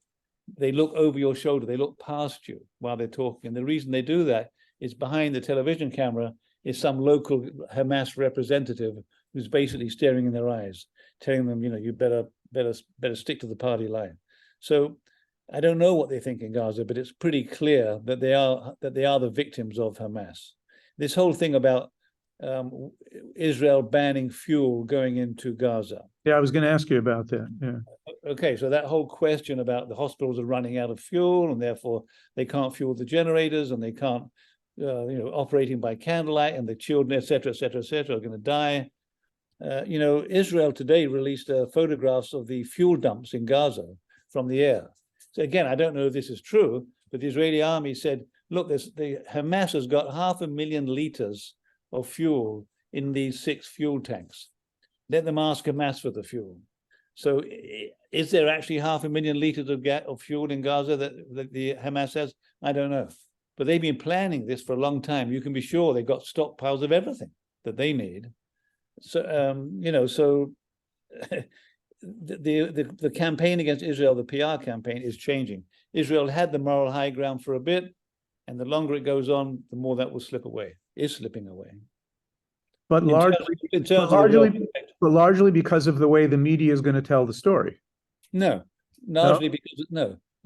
they look over your shoulder, they look past you while they're talking. And the reason they do that is, behind the television camera is some local Hamas representative who's basically staring in their eyes, telling them, you better stick to the party line. So I don't know what they think in Gaza, but it's pretty clear that they are the victims of Hamas. This whole thing about Israel banning fuel going into Gaza. Yeah, I was going to ask you about that. Yeah. Okay, so that whole question about the hospitals are running out of fuel, and therefore they can't fuel the generators, and they can't, operating by candlelight, and the children, et cetera, are going to die. Israel today released photographs of the fuel dumps in Gaza from the air. So again, I don't know if this is true, but the Israeli army said, look, the Hamas has got 500,000 liters of fuel in these 6 fuel tanks. Let them ask Hamas for the fuel. So is there actually 500,000 liters of fuel in Gaza that the Hamas has? I don't know. But they've been planning this for a long time. You can be sure they've got stockpiles of everything that they need. So, the campaign against Israel, the PR campaign, is changing. Israel had the moral high ground for a bit, and the longer it goes on, the more that will slip away, is slipping away. But largely because of the way the media is going to tell the story.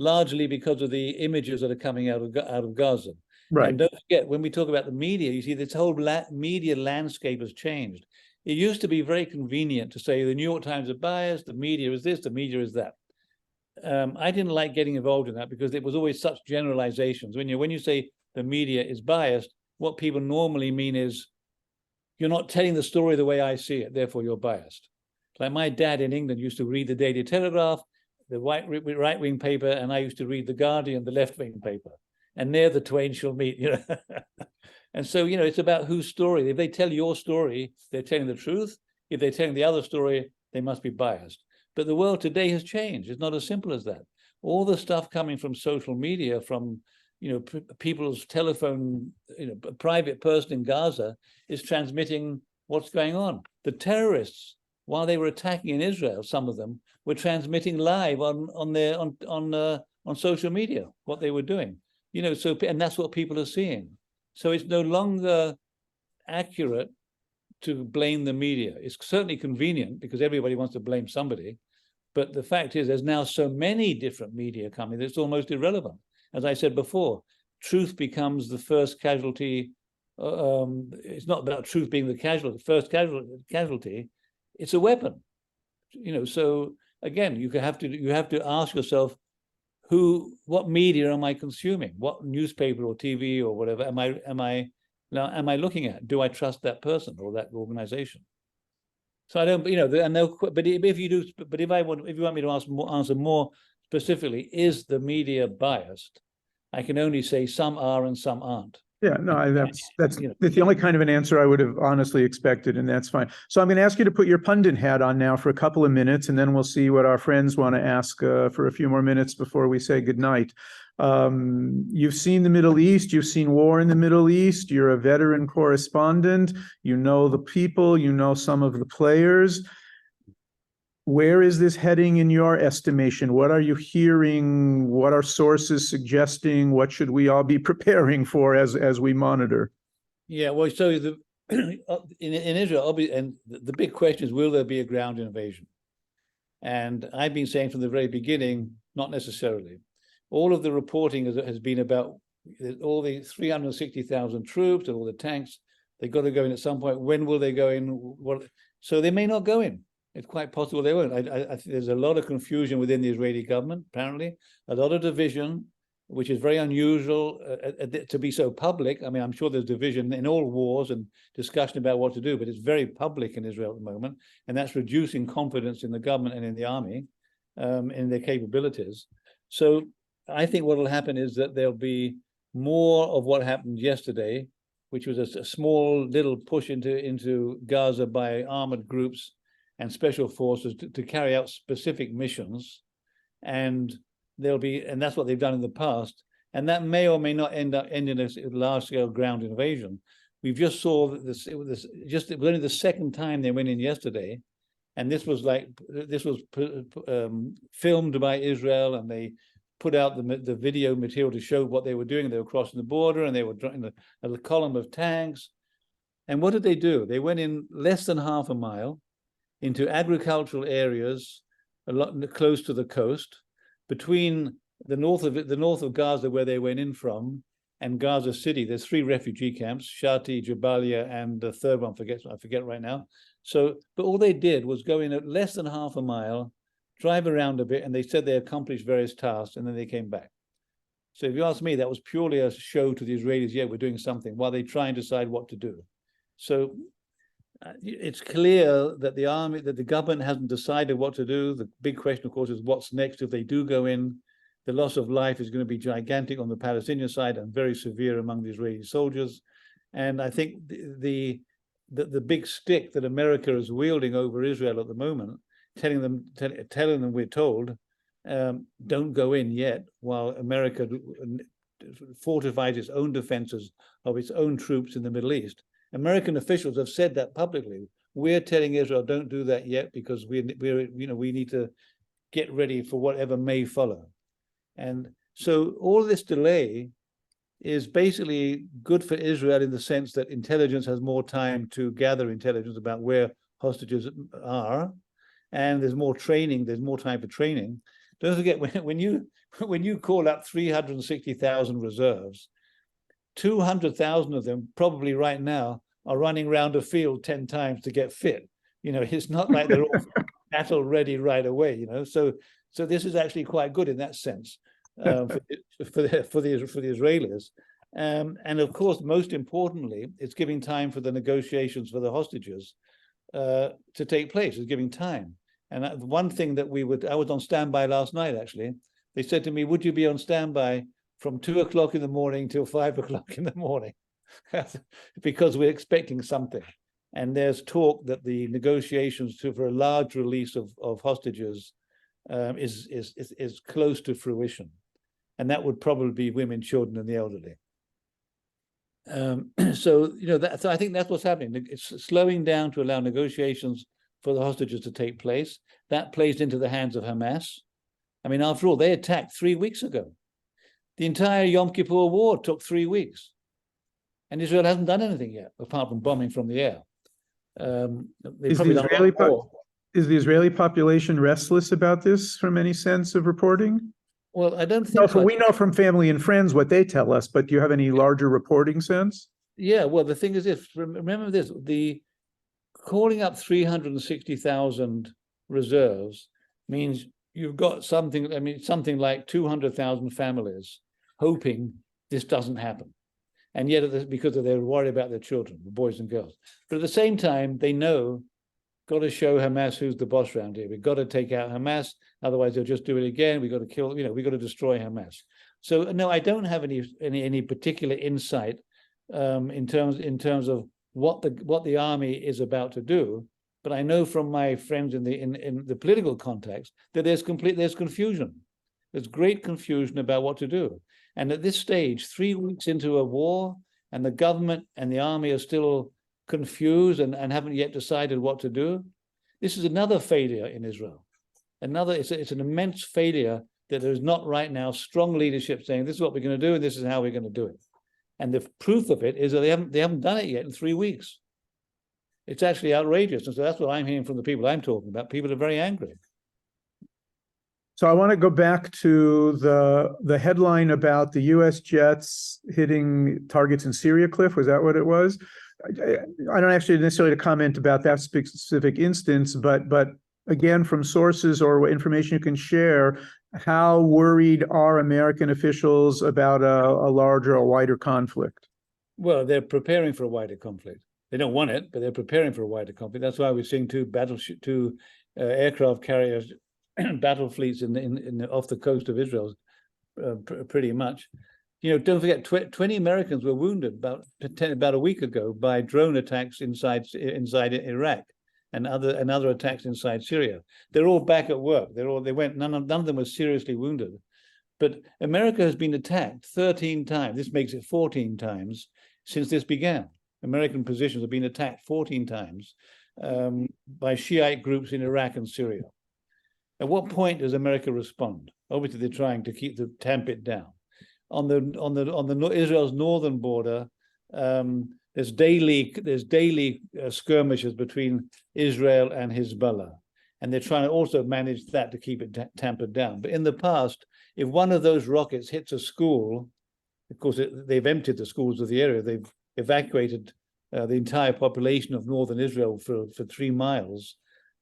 Largely because of the images that are coming out of Gaza. Right. And don't forget, when we talk about the media, you see this whole media landscape has changed. It used to be very convenient to say the New York Times are biased, the media is this, the media is that. I didn't like getting involved in that, because it was always such generalizations. When you say the media is biased, what people normally mean is, you're not telling the story the way I see it, therefore you're biased. Like my dad in England used to read the Daily Telegraph, the right-wing paper, and I used to read the Guardian, the left-wing paper. And there the twain shall meet, And so, it's about whose story. If they tell your story, they're telling the truth. If they're telling the other story, they must be biased. But the world today has changed. It's not as simple as that. All the stuff coming from social media, from people's telephone, a private person in Gaza is transmitting what's going on. The terrorists, while they were attacking in Israel, some of them were transmitting live on social media what they were doing. So, and that's what people are seeing. So it's no longer accurate to blame the media. It's certainly convenient because everybody wants to blame somebody. But the fact is, there's now so many different media coming that it's almost irrelevant. As I said before, truth becomes the first casualty. It's not about truth being the first casualty. It's a weapon. So again, you have to ask yourself, what media am I consuming? What newspaper or TV or whatever am I looking at? Do I trust that person or that organization? So I don't, but if you want me to answer more specifically, is the media biased? I can only say some are and some aren't. Yeah, no, that's the only kind of an answer I would have honestly expected, and that's fine. So I'm going to ask you to put your pundit hat on now for a couple of minutes, and then we'll see what our friends want to ask for a few more minutes before we say goodnight. You've seen the Middle East, you've seen war in the Middle East, you're a veteran correspondent, you know the people, you know some of the players. Where is this heading in your estimation? What are you hearing? What are sources suggesting? What should we all be preparing for as we monitor? Yeah, well, so in Israel, and the big question is, will there be a ground invasion? And I've been saying from the very beginning, not necessarily. All of the reporting has been about all the 360,000 troops and all the tanks. They've got to go in at some point. When will they go in? So they may not go in. It's quite possible they won't. I think there's a lot of confusion within the Israeli government, apparently, a lot of division, which is very unusual to be so public. I mean, I'm sure there's division in all wars and discussion about what to do, but it's very public in Israel at the moment, and that's reducing confidence in the government and in the army, in their capabilities. So I think what will happen is that there'll be more of what happened yesterday, which was a small little push into Gaza by armored groups and special forces to carry out specific missions, and that's what they've done in the past, and that may or may not end in a large-scale ground invasion. We've just saw that it was only the second time they went in yesterday, and this was filmed by Israel, and they put out the video material to show what they were doing. They were crossing the border, and they were driving a column of tanks. And what did they do? They went in less than half a mile into agricultural areas a lot close to the coast, between the north of Gaza, where they went in from, and Gaza City. There's 3 refugee camps: Shati, Jabalia, and the third one I forget right now. So, but all they did was go in at less than half a mile, drive around a bit, and they said they accomplished various tasks, and then they came back. So if you ask me, that was purely a show to the Israelis, yeah, we're doing something, while they try and decide what to do. So it's clear that the government hasn't decided what to do. The big question, of course, is what's next if they do go in. The loss of life is going to be gigantic on the Palestinian side and very severe among the Israeli soldiers. And I think the big stick that America is wielding over Israel at the moment, telling them we're told, don't go in yet, while America fortifies its own defenses of its own troops in the Middle East. American officials have said that publicly. We're telling Israel, don't do that yet, because we need to get ready for whatever may follow. And so all this delay is basically good for Israel in the sense that intelligence has more time to gather intelligence about where hostages are, and there's more training. There's more time for training. Don't forget, when you call up 360,000 reserves, 200,000 of them probably right now are running around a field 10 times to get fit. It's not like they're all battle ready right away. So this is actually quite good in that sense for the Israelis. And of course, most importantly, it's giving time for the negotiations for the hostages to take place. It's giving time. And one thing that I was on standby last night, actually. They said to me, would you be on standby from 2 o'clock in the morning till 5 o'clock in the morning? Because we're expecting something. And there's talk that the negotiations for a large release of hostages is close to fruition. And that would probably be women, children, and the elderly. So, so I think that's what's happening. It's slowing down to allow negotiations for the hostages to take place. That plays into the hands of Hamas. I mean, after all, they attacked 3 weeks ago. The entire Yom Kippur War took 3 weeks. And Israel hasn't done anything yet, apart from bombing from the air. Is the Israeli population restless about this from any sense of reporting? Well, I don't No, think so. we know from family and friends what they tell us, but do you have any larger reporting sense? Yeah, well, the thing is this, remember this, the calling up 360,000 reserves means you've got something, I mean, something like 200,000 families hoping this doesn't happen. And yet, because they're worried about their children, the boys and girls. But at the same time, they know, got to show Hamas who's the boss around here. We've got to take out Hamas, otherwise they'll just do it again. We've got to kill, we've got to destroy Hamas. So no, I don't have any particular insight in terms of what the army is about to do. But I know from my friends in the political context that there's confusion. There's great confusion about what to do. And at this stage, 3 weeks into a war, and the government and the army are still confused and haven't yet decided what to do. This is another failure in Israel. It's an immense failure that there is not right now strong leadership saying this is what we're going to do and this is how we're going to do it. And the proof of it is that they haven't done it yet in 3 weeks. It's actually outrageous. And so that's what I'm hearing from the people I'm talking about. People are very angry. So I want to go back to the headline about the U.S. jets hitting targets in Syria, Cliff. Was that what it was? I don't actually necessarily comment about that specific instance, but again, from sources or information you can share, how worried are American officials about a larger or wider conflict? Well, they're preparing for a wider conflict. They don't want it, but they're preparing for a wider conflict. That's why we're seeing two aircraft carriers, battle fleets off the coast of Israel, pretty much. Don't forget, 20 Americans were wounded about a week ago by drone attacks inside Iraq and other attacks inside Syria. They're all back at work. None of them were seriously wounded. But America has been attacked 13 times. This makes it 14 times since this began. American positions have been attacked 14 times by Shiite groups in Iraq and Syria. At what point does America respond? Obviously, they're trying to tamp it down. On Israel's northern border, there's daily skirmishes between Israel and Hezbollah, and they're trying to also manage that to keep it tampered down. But in the past, if one of those rockets hits a school, of course they've emptied the schools of the area. They've evacuated the entire population of northern Israel for 3 miles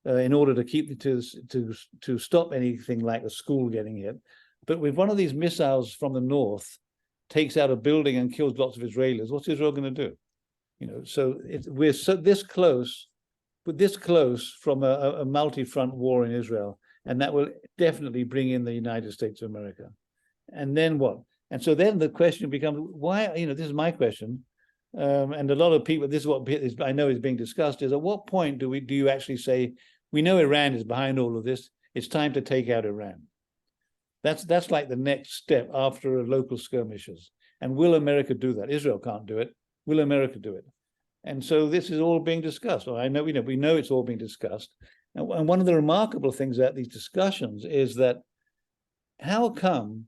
in order to keep to stop anything like a school getting hit. But if one of these missiles from the north takes out a building and kills lots of Israelis, what's Israel going to do? So we're this close from a multi-front war in Israel, and that will definitely bring in the United States of America. And then what? And so then the question becomes, why? This is my question, and a lot of people. This is what I know is being discussed: is at what point do you actually say, we know Iran is behind all of this? It's time to take out Iran. That's like the next step after local skirmishes. And will America do that? Israel can't do it. Will America do it? And so this is all being discussed. Well, I know we know it's all being discussed. And one of the remarkable things about these discussions is that how come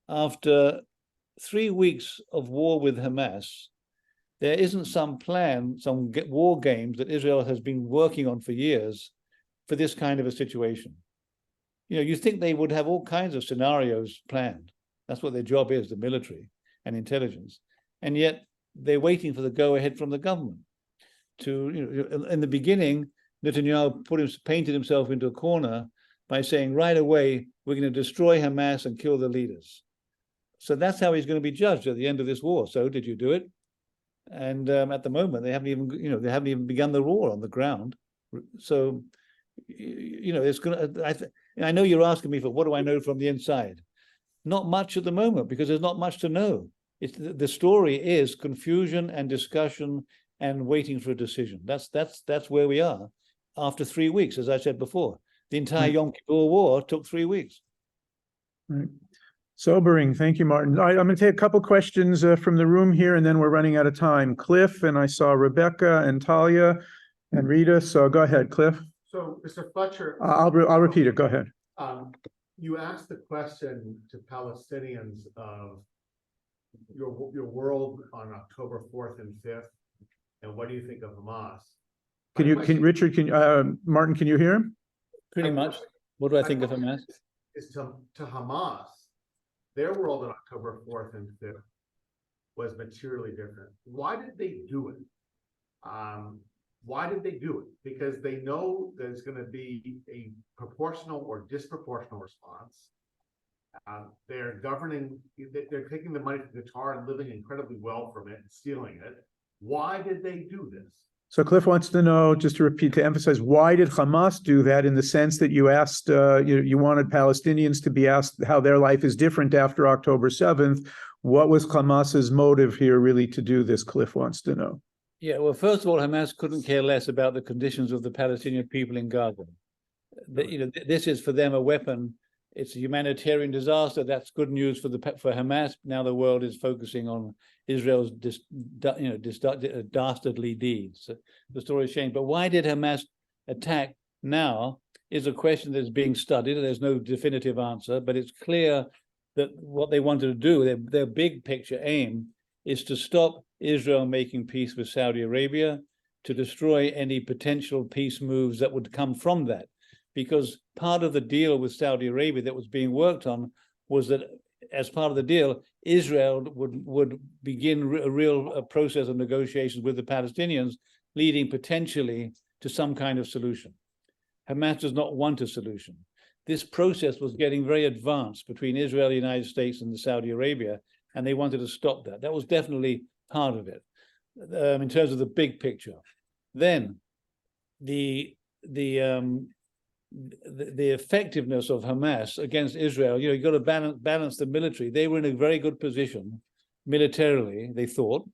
after 3 weeks of war with Hamas, there isn't some plan, some war games that Israel has been working on for years for this kind of a situation? You think they would have all kinds of scenarios planned. That's what their job is, the military and intelligence. And yet they're waiting for the go-ahead from the government. In the beginning, Netanyahu painted himself into a corner by saying, right away, we're going to destroy Hamas and kill the leaders. So that's how he's going to be judged at the end of this war. So did you do it? And at the moment, they haven't even begun the war on the ground. So, it's going to. I know you're asking me for what do I know from the inside. Not much at the moment, because there's not much to know. The story is confusion and discussion and waiting for a decision. That's where we are after 3 weeks, as I said before. The entire Yom Kippur War took 3 weeks. Right. Sobering. Thank you, Martin. All right, I'm going to take a couple questions from the room here, and then we're running out of time. Cliff, and I saw Rebecca and Talia and Rita. So go ahead, Cliff. So, Mr. Fletcher. I'll repeat it. Go ahead. You asked the question to Palestinians of your world on October 4th and 5th, and what do you think of Hamas? Martin, can you hear him? Pretty much. What do I think of Hamas? Is to Hamas, their world on October 4th and 5th was materially different. Why did they do it? Why did they do it? Because they know that it's going to be a proportional or disproportional response. They're governing, they're taking the money from Qatar and living incredibly well from it and stealing it. Why did they do this? So Cliff wants to know, just to repeat, to emphasize, why did Hamas do that, in the sense that you asked, you wanted Palestinians to be asked how their life is different after October 7th. What was Hamas's motive here really to do this? Cliff wants to know. Yeah, well, first of all, Hamas couldn't care less about the conditions of the Palestinian people in Gaza. This is for them a weapon. It's a humanitarian disaster. That's good news for Hamas. Now the world is focusing on Israel's dastardly deeds. The story is changed. But why did Hamas attack now is a question that's being studied. There's no definitive answer, but it's clear that what they wanted to do, their big picture aim, is to stop Israel making peace with Saudi Arabia, to destroy any potential peace moves that would come from that. Because part of the deal with Saudi Arabia that was being worked on was that, as part of the deal, Israel would begin a real process of negotiations with the Palestinians, leading potentially to some kind of solution. Hamas does not want a solution. This process was getting very advanced between Israel, the United States, and Saudi Arabia, and they wanted to stop that. That was definitely part of it, in terms of the big picture. Then the effectiveness of Hamas against Israel, you've got to balance the military. They were in a very good position militarily, they thought,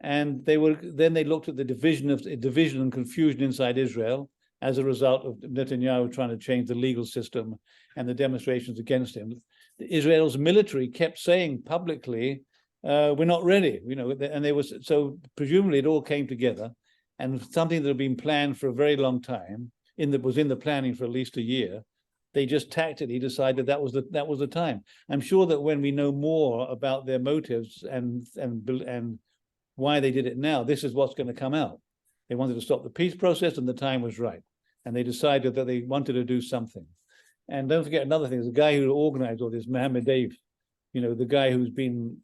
and they looked at the division and confusion inside Israel as a result of Netanyahu trying to change the legal system and the demonstrations against him. Israel's military kept saying publicly, we're not ready, and they was, so presumably it all came together, and something that had been planned for a very long time, was in the planning for at least a year. They just tactically decided that was the time. I'm sure that when we know more about their motives and why they did it now, this is what's going to come out. They wanted to stop the peace process, and the time was right. And they decided that they wanted to do something. And don't forget another thing: the guy who organized all this, Mohammed Dave, the guy who's been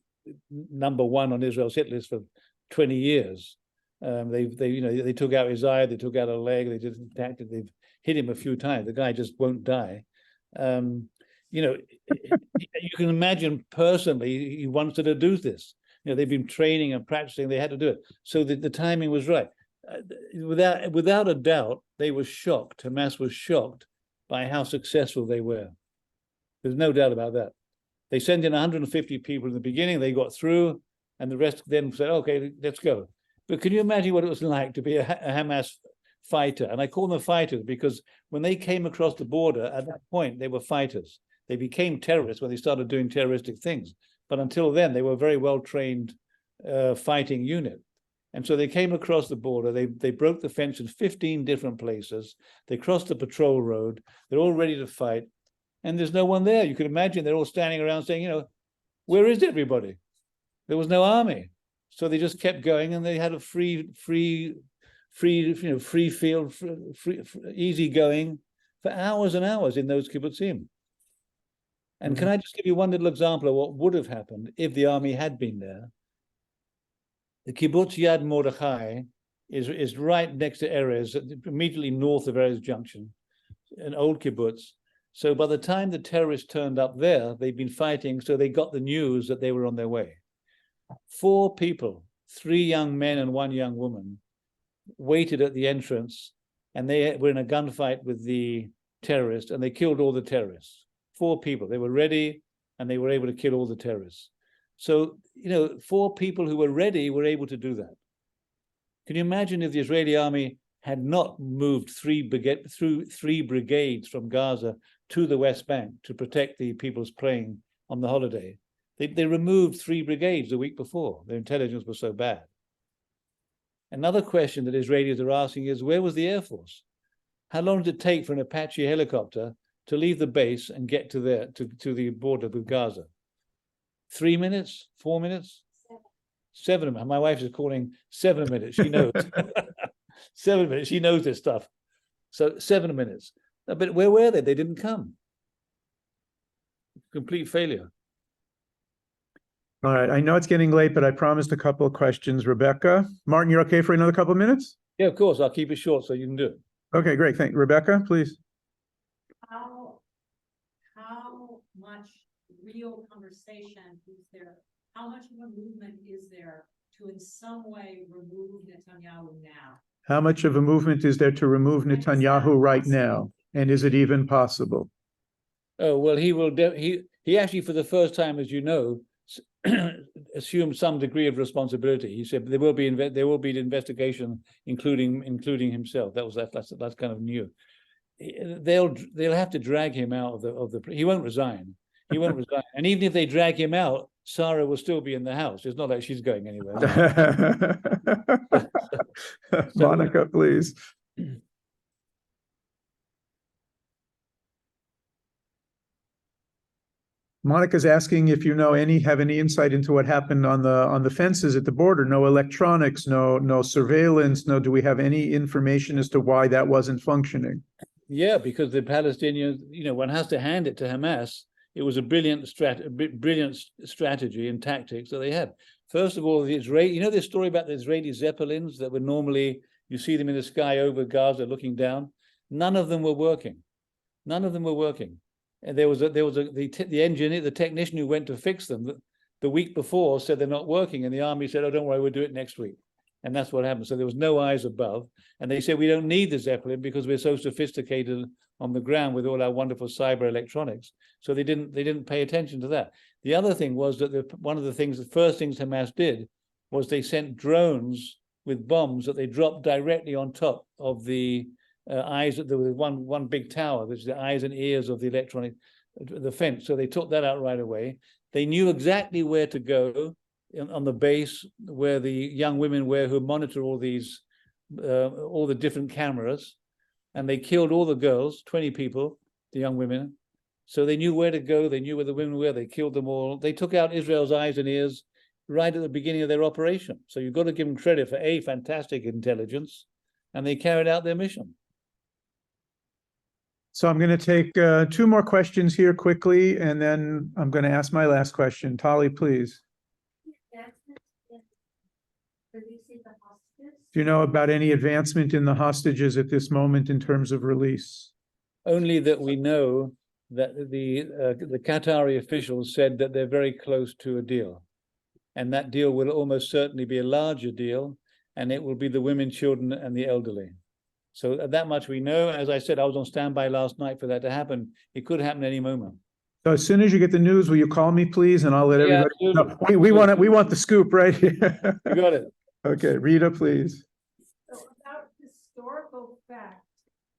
#1 on Israel's hit list for 20 years. They took out his eye, they took out a leg, they just attacked it, they've hit him a few times. The guy just won't die. You can imagine personally he wanted to do this. They've been training and practicing, they had to do it. So the timing was right. Without a doubt, they were shocked. Hamas was shocked by how successful they were. There's no doubt about that. They sent in 150 people in the beginning, they got through, and the rest then said, okay, let's go. But can you imagine what it was like to be a Hamas fighter? And I call them fighters because when they came across the border, at that point, they were fighters. They became terrorists when they started doing terroristic things. But until then, they were a very well-trained fighting unit. And so they came across the border, they broke the fence in 15 different places, they crossed the patrol road, they're all ready to fight, and there's no one there. You can imagine they're all standing around saying, where is everybody? There was no army. So they just kept going, and they had a free field, easy going for hours and hours in those kibbutzim. And can I just give you one little example of what would have happened if the army had been there? The kibbutz Yad Mordechai is right next to Erez, immediately north of Erez Junction, an old kibbutz. So by the time the terrorists turned up there, they'd been fighting, so they got the news that they were on their way. 4 people, 3 young men and 1 young woman, waited at the entrance, and they were in a gunfight with the terrorists, and they killed all the terrorists. 4 people. They were ready, and they were able to kill all the terrorists. So, 4 people who were ready were able to do that. Can you imagine if the Israeli army had not moved 3 brigades from Gaza to the West Bank to protect the people's praying on the holiday. They removed 3 brigades the week before. Their intelligence was so bad. Another question that Israelis are asking is, where was the Air Force? How long did it take for an Apache helicopter to leave the base and get to the border with Gaza? 3 minutes? 4 minutes? 7 minutes. My wife is calling 7 minutes. She knows. 7 minutes. She knows this stuff. So 7 minutes. But where were they? They didn't come. Complete failure. All right. I know it's getting late, but I promised a couple of questions. Rebecca, Martin, you're okay for another couple of minutes? Yeah, of course. I'll keep it short so you can do it. Okay, great. Thank you. Rebecca, please. How much real conversation is there? How much of a movement is there to in some way remove Netanyahu now? How much of a movement is there to remove Netanyahu right now? And is it even possible? Oh, well, he will. He actually, for the first time, as you know, assumed some degree of responsibility. He said there will be an investigation, including himself. That's kind of new. They'll have to drag him out of the. He won't resign. He won't resign. And even if they drag him out, Sarah will still be in the house. It's not like she's going anywhere. Monica, please. Monica's asking if you have any insight into what happened on the fences at the border. No electronics, no surveillance, do we have any information as to why that wasn't functioning? Yeah, because the Palestinians, one has to hand it to Hamas. It was a brilliant strategy and tactics that they had. First of all, the Israeli, this story about the Israeli Zeppelins that were normally, you see them in the sky over Gaza looking down. None of them were working. None of them were working. And the engineer, the technician who went to fix them the week before said they're not working, and the army said, "Oh, don't worry, we'll do it next week." And that's what happened. So there was no eyes above, and they said we don't need the Zeppelin because we're so sophisticated on the ground with all our wonderful cyber electronics. So they didn't pay attention to that. The other thing was that the first things Hamas did was they sent drones with bombs that they dropped directly on top of the eyes. There was one big tower, which is the eyes and ears of the fence. So they took that out right away. They knew exactly where to go on the base, where the young women were who monitor all the different cameras, and they killed all the girls, 20 people, the young women. So they knew where to go. They knew where the women were. They killed them all. They took out Israel's eyes and ears right at the beginning of their operation. So you've got to give them credit for fantastic intelligence, and they carried out their mission. So I'm going to take 2 more questions here quickly, and then I'm going to ask my last question. Tali, please. Do you know about any advancement in the hostages at this moment in terms of release? Only that we know that the Qatari officials said that they're very close to a deal. And that deal will almost certainly be a larger deal, and it will be the women, children, and the elderly. So that much we know. As I said, I was on standby last night for that to happen. It could happen any moment. So as soon as you get the news, will you call me, please? And I'll let everybody know. We want the scoop right here. You got it. Okay, Rita, please. So about historical fact,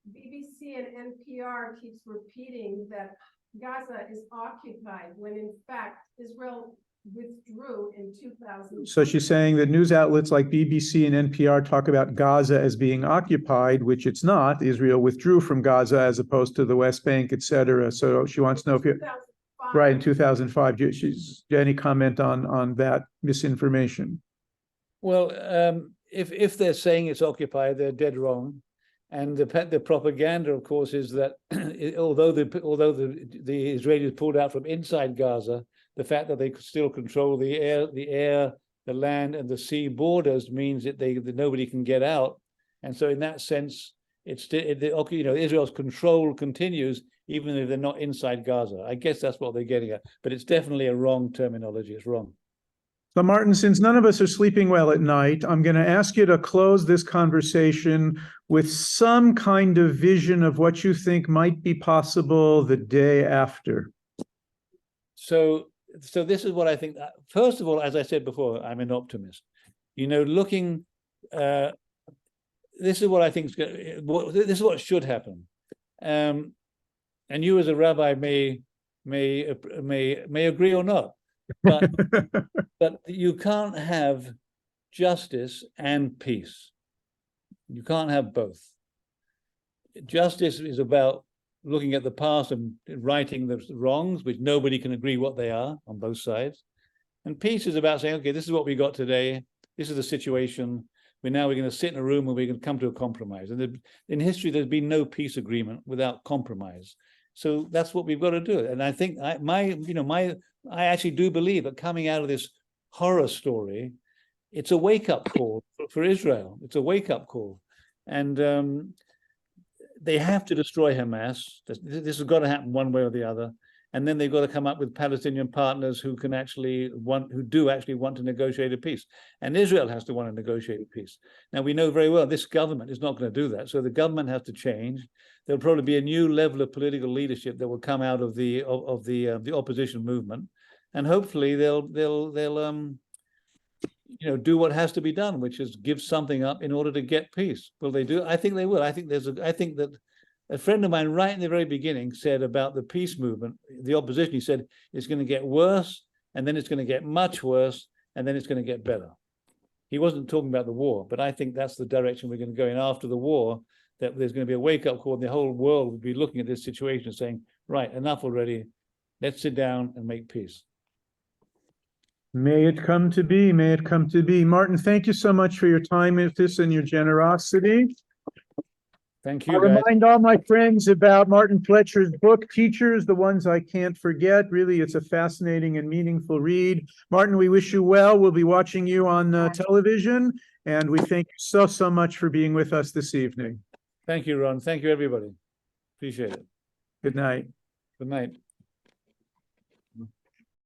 BBC and NPR keeps repeating that Gaza is occupied when in fact Israel withdrew in 2000. So she's saying that news outlets like BBC and NPR talk about Gaza as being occupied, which it's not. Israel withdrew from Gaza as opposed to the West Bank, etc. So she wants to know if you right in 2005. Any comment on that misinformation? Well, if they're saying it's occupied, they're dead wrong. And the propaganda, of course, is that although the Israelis pulled out from inside Gaza, the fact that they still control the air, the land, and the sea borders means that nobody can get out. And so, in that sense, Israel's control continues even if they're not inside Gaza. I guess that's what they're getting at. But it's definitely a wrong terminology. It's wrong. So, Martin, since none of us are sleeping well at night, I'm going to ask you to close this conversation with some kind of vision of what you think might be possible the day after. So this is what I think. First of all, as I said before, I'm an optimist. This is what I think. This is what should happen. And you, as a rabbi, may may agree or not, but but you can't have justice and peace. You can't have both. Justice is about looking at the past and righting the wrongs, which nobody can agree what they are on both sides. And peace is about saying, okay, this is what we got today. This is the situation. We're going to sit in a room and we can come to a compromise. And in history, there's been no peace agreement without compromise. So that's what we've got to do. And I think I actually do believe that coming out of this horror story, it's a wake-up call for Israel. It's a wake-up call. And they have to destroy Hamas. This has got to happen one way or the other. And then they've got to come up with Palestinian partners who do actually want to negotiate a peace. And Israel has to want to negotiate a peace. Now, we know very well this government is not going to do that. So the government has to change. There'll probably be a new level of political leadership that will come out of the opposition movement. And hopefully they'll do what has to be done, which is give something up in order to get peace. Will they do it? I think they will. I think that a friend of mine right in the very beginning said about the peace movement, the opposition, he said, it's going to get worse, and then it's going to get much worse, and then it's going to get better. He wasn't talking about the war, but I think that's the direction we're going to go in after the war, that there's going to be a wake-up call, and the whole world will be looking at this situation and saying, right, enough already. Let's sit down and make peace. May it come to be. May it come to be. Martin, thank you so much for your time with this and your generosity. Thank I you, guys. remind all my friends about Martin Fletcher's book, Teachers, the Ones I Can't Forget. Really, it's a fascinating and meaningful read. Martin, we wish you well. We'll be watching you on television, and we thank you so much for being with us this evening. Thank you, Ron. Thank you, everybody. Appreciate it. Good night. Good night.